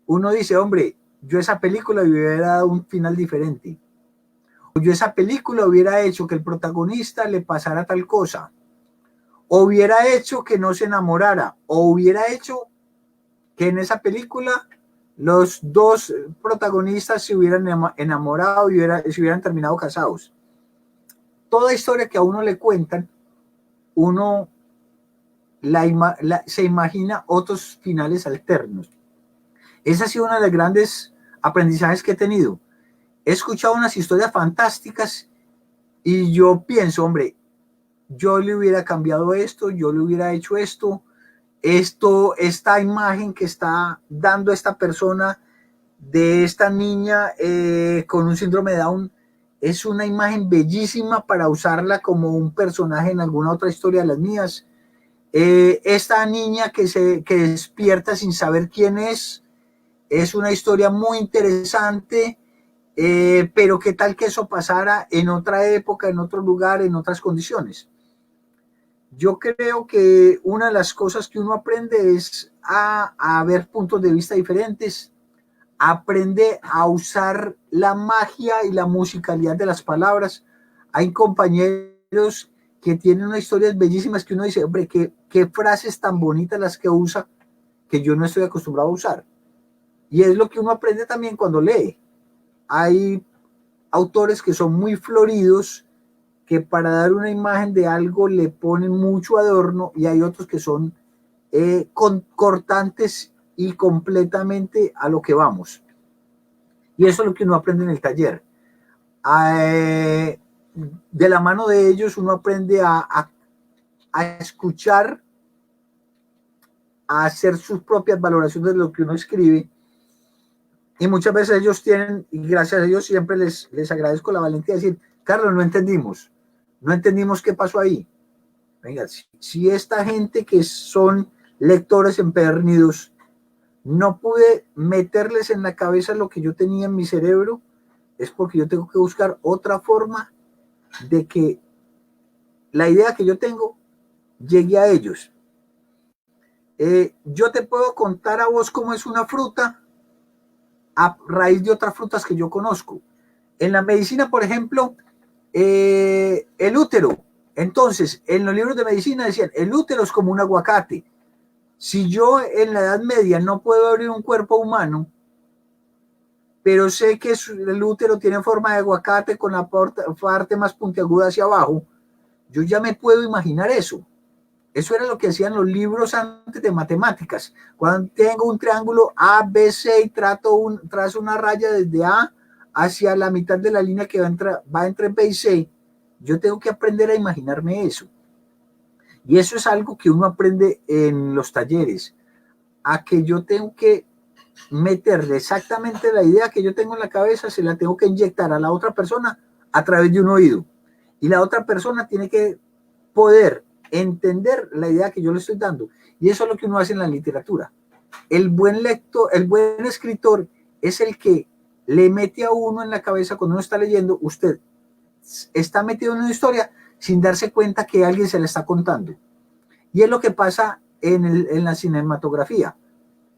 B: uno dice, hombre, yo esa película hubiera dado un final diferente. Yo esa película hubiera hecho que el protagonista le pasara tal cosa. O hubiera hecho que no se enamorara. O hubiera hecho que en esa película los dos protagonistas se hubieran enamorado y se hubieran terminado casados. Toda historia que a uno le cuentan, uno se imagina otros finales alternos. Esa ha sido una de las grandes aprendizajes que he tenido. He escuchado unas historias fantásticas y yo pienso, hombre, yo le hubiera cambiado esto, yo le hubiera hecho esto, esta imagen que está dando esta persona de esta niña con un síndrome de Down es una imagen bellísima para usarla como un personaje en alguna otra historia de las mías. Esta niña que despierta sin saber quién es una historia muy interesante, pero qué tal que eso pasara en otra época, en otro lugar, en otras condiciones. Yo creo que una de las cosas que uno aprende es a ver puntos de vista diferentes, aprende a usar la magia y la musicalidad de las palabras. Hay compañeros que tienen unas historias bellísimas que uno dice, hombre, qué frases tan bonitas las que usa que yo no estoy acostumbrado a usar. Y es lo que uno aprende también cuando lee. Hay autores que son muy floridos, que para dar una imagen de algo le ponen mucho adorno, y hay otros que son cortantes y completamente a lo que vamos. Y eso es lo que uno aprende en el taller. De la mano de ellos uno aprende a escuchar, a hacer sus propias valoraciones de lo que uno escribe. Y muchas veces ellos tienen, y gracias a Dios siempre les agradezco la valentía de decir, Carlos, no entendimos qué pasó ahí. Venga, si esta gente que son lectores empedernidos, no pude meterles en la cabeza lo que yo tenía en mi cerebro, es porque yo tengo que buscar otra forma de que la idea que yo tengo llegue a ellos. Yo te puedo contar a vos cómo es una fruta a raíz de otras frutas que yo conozco. En la medicina, por ejemplo, el útero. Entonces, en los libros de medicina decían, el útero es como un aguacate. Si yo en la Edad Media no puedo abrir un cuerpo humano, pero sé que el útero tiene forma de aguacate con la parte más puntiaguda hacia abajo, yo ya me puedo imaginar eso. Eso era lo que hacían los libros antes de matemáticas. Cuando tengo un triángulo A, B, C y trazo una raya desde A hacia la mitad de la línea que va entre B y C, yo tengo que aprender a imaginarme eso. Y eso es algo que uno aprende en los talleres, a que yo tengo que meterle exactamente la idea que yo tengo en la cabeza, se la tengo que inyectar a la otra persona a través de un oído. Y la otra persona tiene que poder entender la idea que yo le estoy dando. Y eso es lo que uno hace en la literatura. El buen lector, el buen escritor es el que le mete a uno en la cabeza cuando uno está leyendo, usted está metido en una historia sin darse cuenta que alguien se la está contando. Y es lo que pasa en la cinematografía.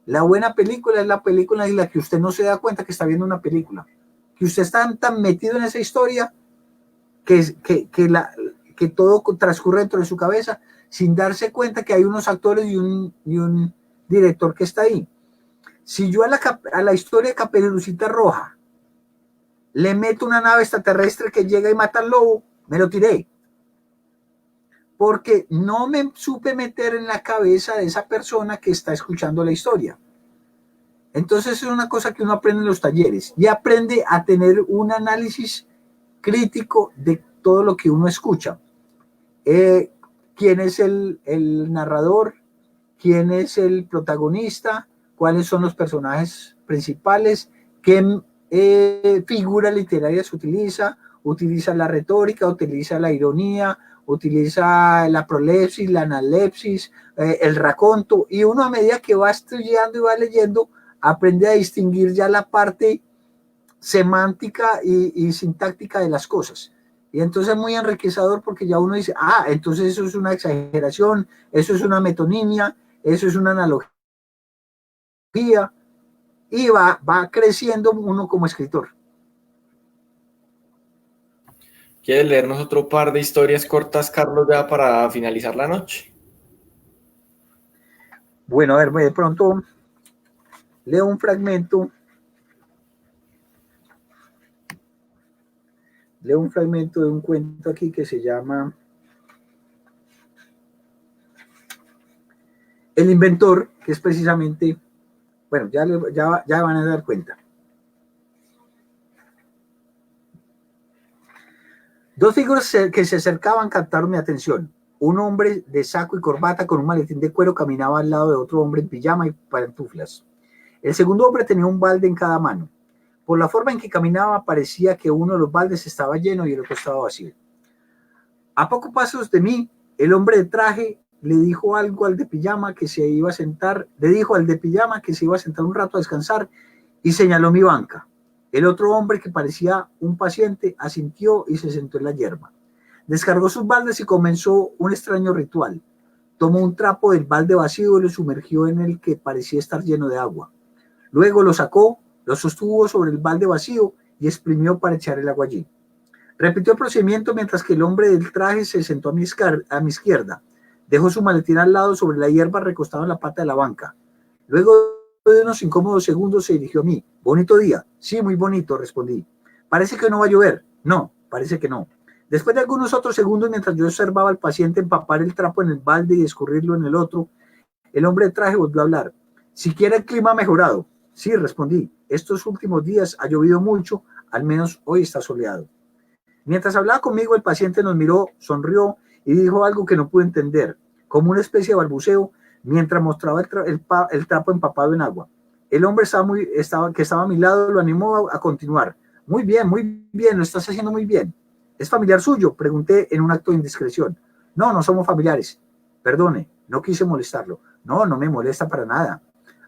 B: La buena película es la película en la que usted no se da cuenta que está viendo una película. Que usted está tan metido en esa historia que todo transcurre dentro de su cabeza sin darse cuenta que hay unos actores y un director que está ahí. Si yo a la historia de Caperucita Roja le meto una nave extraterrestre que llega y mata al lobo, me lo tiré. Porque no me supe meter en la cabeza de esa persona que está escuchando la historia. Entonces es una cosa que uno aprende en los talleres y aprende a tener un análisis crítico de todo lo que uno escucha. ¿Quién es el narrador? ¿Quién es el protagonista? cuáles son los personajes principales, qué figuras literarias utiliza, utiliza la retórica, utiliza la ironía, utiliza la prolepsis, la analepsis, el raconto, y uno a medida que va estudiando y va leyendo, aprende a distinguir ya la parte semántica y sintáctica de las cosas. Y entonces es muy enriquecedor porque ya uno dice, ah, entonces eso es una exageración, eso es una metonimia, eso es una analogía, y va creciendo uno como escritor.
A: ¿Quieres leernos otro par de historias cortas, Carlos, ya para finalizar la noche?
B: Bueno, a ver, de pronto leo un fragmento. Leo un fragmento de un cuento aquí que se llama El inventor, que es precisamente, bueno, ya van a dar cuenta. Dos figuras que se acercaban captaron mi atención. Un hombre de saco y corbata con un maletín de cuero caminaba al lado de otro hombre en pijama y pantuflas. El segundo hombre tenía un balde en cada mano. Por la forma en que caminaba parecía que uno de los baldes estaba lleno y el otro estaba vacío. A pocos pasos de mí, el hombre de traje le dijo algo al de pijama que se iba a sentar, le dijo al de pijama que se iba a sentar un rato a descansar y señaló mi banca. El otro hombre, que parecía un paciente, asintió y se sentó en la hierba. Descargó sus baldes y comenzó un extraño ritual. Tomó un trapo del balde vacío y lo sumergió en el que parecía estar lleno de agua. Luego lo sacó, lo sostuvo sobre el balde vacío y exprimió para echar el agua allí. Repitió el procedimiento mientras que el hombre del traje se sentó a mi izquierda. Dejó su maletín al lado sobre la hierba recostado en la pata de la banca. Luego de unos incómodos segundos se dirigió a mí. ¿Bonito día? Sí, muy bonito, respondí. ¿Parece que no va a llover? No, parece que no. Después de algunos otros segundos, mientras yo observaba al paciente empapar el trapo en el balde y escurrirlo en el otro, el hombre de traje volvió a hablar. ¿Siquiera el clima ha mejorado? Sí, respondí. Estos últimos días ha llovido mucho, al menos hoy está soleado. Mientras hablaba conmigo, el paciente nos miró, sonrió y dijo algo que no pude entender, como una especie de balbuceo, mientras mostraba el trapo empapado en agua. El hombre que estaba a mi lado lo animó a continuar. Muy bien, lo estás haciendo muy bien. ¿Es familiar suyo?, pregunté en un acto de indiscreción. No, no somos familiares. Perdone, no quise molestarlo. No, no me molesta para nada.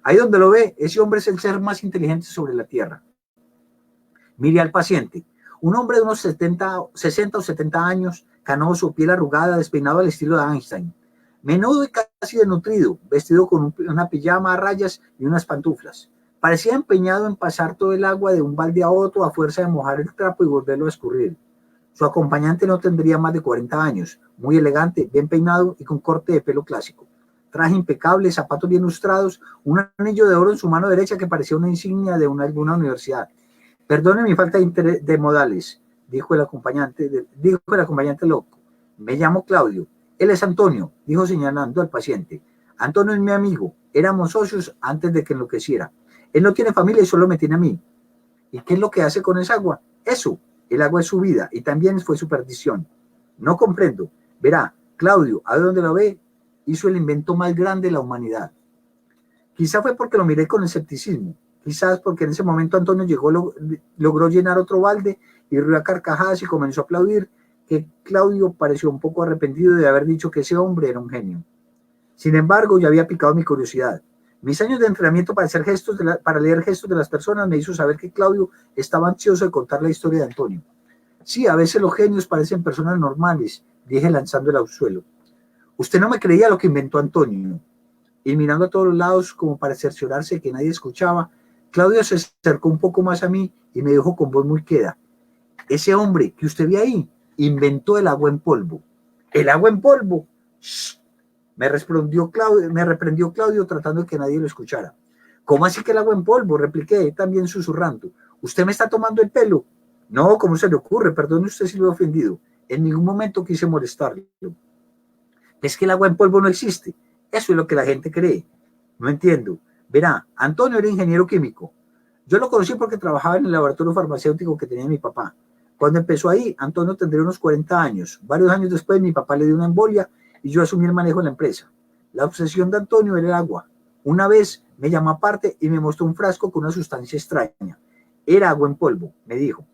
B: Ahí donde lo ve, ese hombre es el ser más inteligente sobre la tierra. Miré al paciente. Un hombre de unos 60 o 70 años, canoso, piel arrugada, despeinado al estilo de Einstein. Menudo y casi desnutrido, vestido con una pijama a rayas y unas pantuflas. Parecía empeñado en pasar todo el agua de un balde a otro a fuerza de mojar el trapo y volverlo a escurrir. Su acompañante no tendría más de 40 años, muy elegante, bien peinado y con corte de pelo clásico. Traje impecable, zapatos bien lustrados, un anillo de oro en su mano derecha que parecía una insignia de alguna universidad. Perdone mi falta de modales, dijo el acompañante loco. Me llamo Claudio. Él es Antonio, dijo señalando al paciente. Antonio es mi amigo. Éramos socios antes de que enloqueciera. Él no tiene familia y solo me tiene a mí. ¿Y qué es lo que hace con esa agua? Eso. El agua es su vida y también fue su perdición. No comprendo. Verá, Claudio, a dónde lo ve, hizo el invento más grande de la humanidad. Quizá fue porque lo miré con escepticismo. Quizás porque en ese momento Antonio logró llenar otro balde y rió a carcajadas y comenzó a aplaudir, que Claudio pareció un poco arrepentido de haber dicho que ese hombre era un genio. Sin embargo, ya había picado mi curiosidad. Mis años de entrenamiento para leer gestos de las personas me hizo saber que Claudio estaba ansioso de contar la historia de Antonio. Sí, a veces los genios parecen personas normales, dije lanzándole al suelo. Usted no me creía lo que inventó Antonio. Y mirando a todos los lados como para cerciorarse de que nadie escuchaba, Claudio se acercó un poco más a mí y me dijo con voz muy queda: ese hombre que usted ve ahí inventó el agua en polvo. ¿El agua en polvo? ¡Shh! Me reprendió Claudio tratando de que nadie lo escuchara. ¿Cómo así que el agua en polvo?, repliqué también susurrando. ¿Usted me está tomando el pelo? No, ¿cómo se le ocurre? Perdone usted si lo he ofendido. En ningún momento quise molestarlo. Es que el agua en polvo no existe. Eso es lo que la gente cree. No entiendo. Verá, Antonio era ingeniero químico. Yo lo conocí porque trabajaba en el laboratorio farmacéutico que tenía mi papá. Cuando empezó ahí, Antonio tendría unos 40 años. Varios años después, mi papá le dio una embolia y yo asumí el manejo de la empresa. La obsesión de Antonio era el agua. Una vez me llamó aparte y me mostró un frasco con una sustancia extraña. Era agua en polvo, me dijo.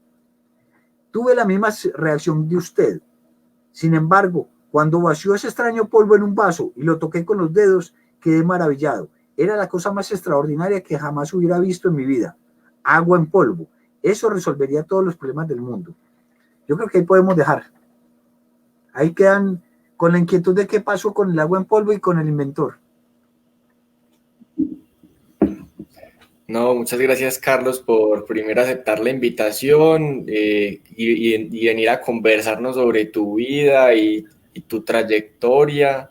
B: Tuve la misma reacción de usted. Sin embargo, cuando vació ese extraño polvo en un vaso y lo toqué con los dedos, quedé maravillado. Era la cosa más extraordinaria que jamás hubiera visto en mi vida. Agua en polvo. Eso resolvería todos los problemas del mundo. Yo creo que ahí podemos dejar. Ahí quedan con la inquietud de qué pasó con el agua en polvo y con el inventor.
A: No, muchas gracias, Carlos, por primero aceptar la invitación y venir a conversarnos sobre tu vida y tu trayectoria,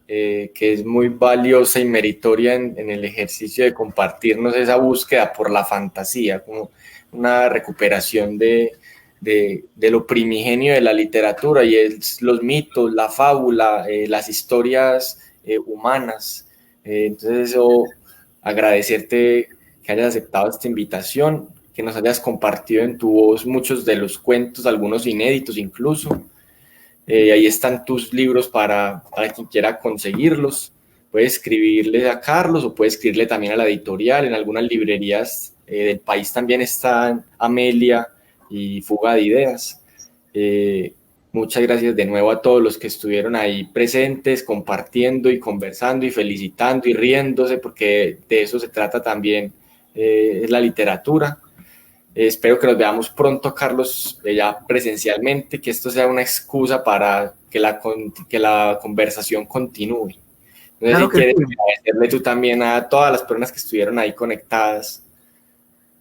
A: que es muy valiosa y meritoria en el ejercicio de compartirnos esa búsqueda por la fantasía, como una recuperación de lo primigenio de la literatura y es los mitos, la fábula, las historias humanas. Entonces, eso, agradecerte que hayas aceptado esta invitación, que nos hayas compartido en tu voz muchos de los cuentos, algunos inéditos incluso. Ahí están tus libros para quien quiera conseguirlos. Puedes escribirle a Carlos o puedes escribirle también a la editorial. En algunas librerías del país también están Amelia y Fuga de Ideas. Muchas gracias de nuevo a todos los que estuvieron ahí presentes, compartiendo y conversando y felicitando y riéndose, porque de eso se trata también es la literatura. Espero que nos veamos pronto, Carlos, ya presencialmente, que esto sea una excusa para que la conversación continúe. No sé
B: Claro
A: si
B: que
A: quieres
B: sí.
A: agradecerle tú también a todas las personas que estuvieron ahí conectadas.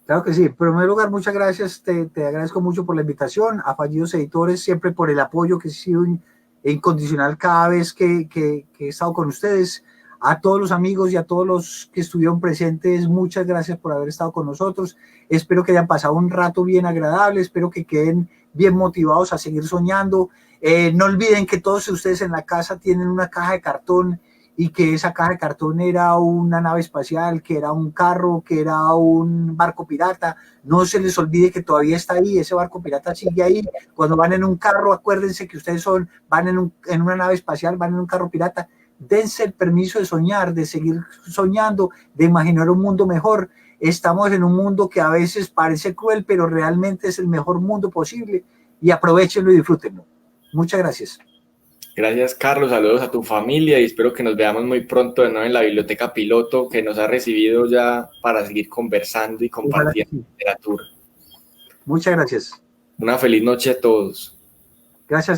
B: Claro que sí. En primer lugar, muchas gracias. Te agradezco mucho por la invitación. A Fallidos Editores, siempre por el apoyo que ha sido incondicional cada vez que he estado con ustedes. A todos los amigos y a todos los que estuvieron presentes, muchas gracias por haber estado con nosotros. Espero que hayan pasado un rato bien agradable. Espero que queden bien motivados a seguir soñando. No olviden que todos ustedes en la casa tienen una caja de cartón y que esa caja de cartón era una nave espacial, que era un carro, que era un barco pirata. No se les olvide que todavía está ahí, ese barco pirata sigue ahí. Cuando van en un carro, acuérdense que ustedes van en una nave espacial, van en un carro pirata. Dense el permiso de soñar, de seguir soñando, de imaginar un mundo mejor. Estamos en un mundo que a veces parece cruel, pero realmente es el mejor mundo posible y aprovechenlo y disfrútenlo. Muchas gracias.
A: Gracias, Carlos. Saludos a tu familia y espero que nos veamos muy pronto de nuevo en la Biblioteca Piloto, que nos ha recibido ya para seguir conversando y compartiendo
B: Sí.
A: literatura.
B: Muchas gracias.
A: Una feliz noche a todos.
B: Gracias.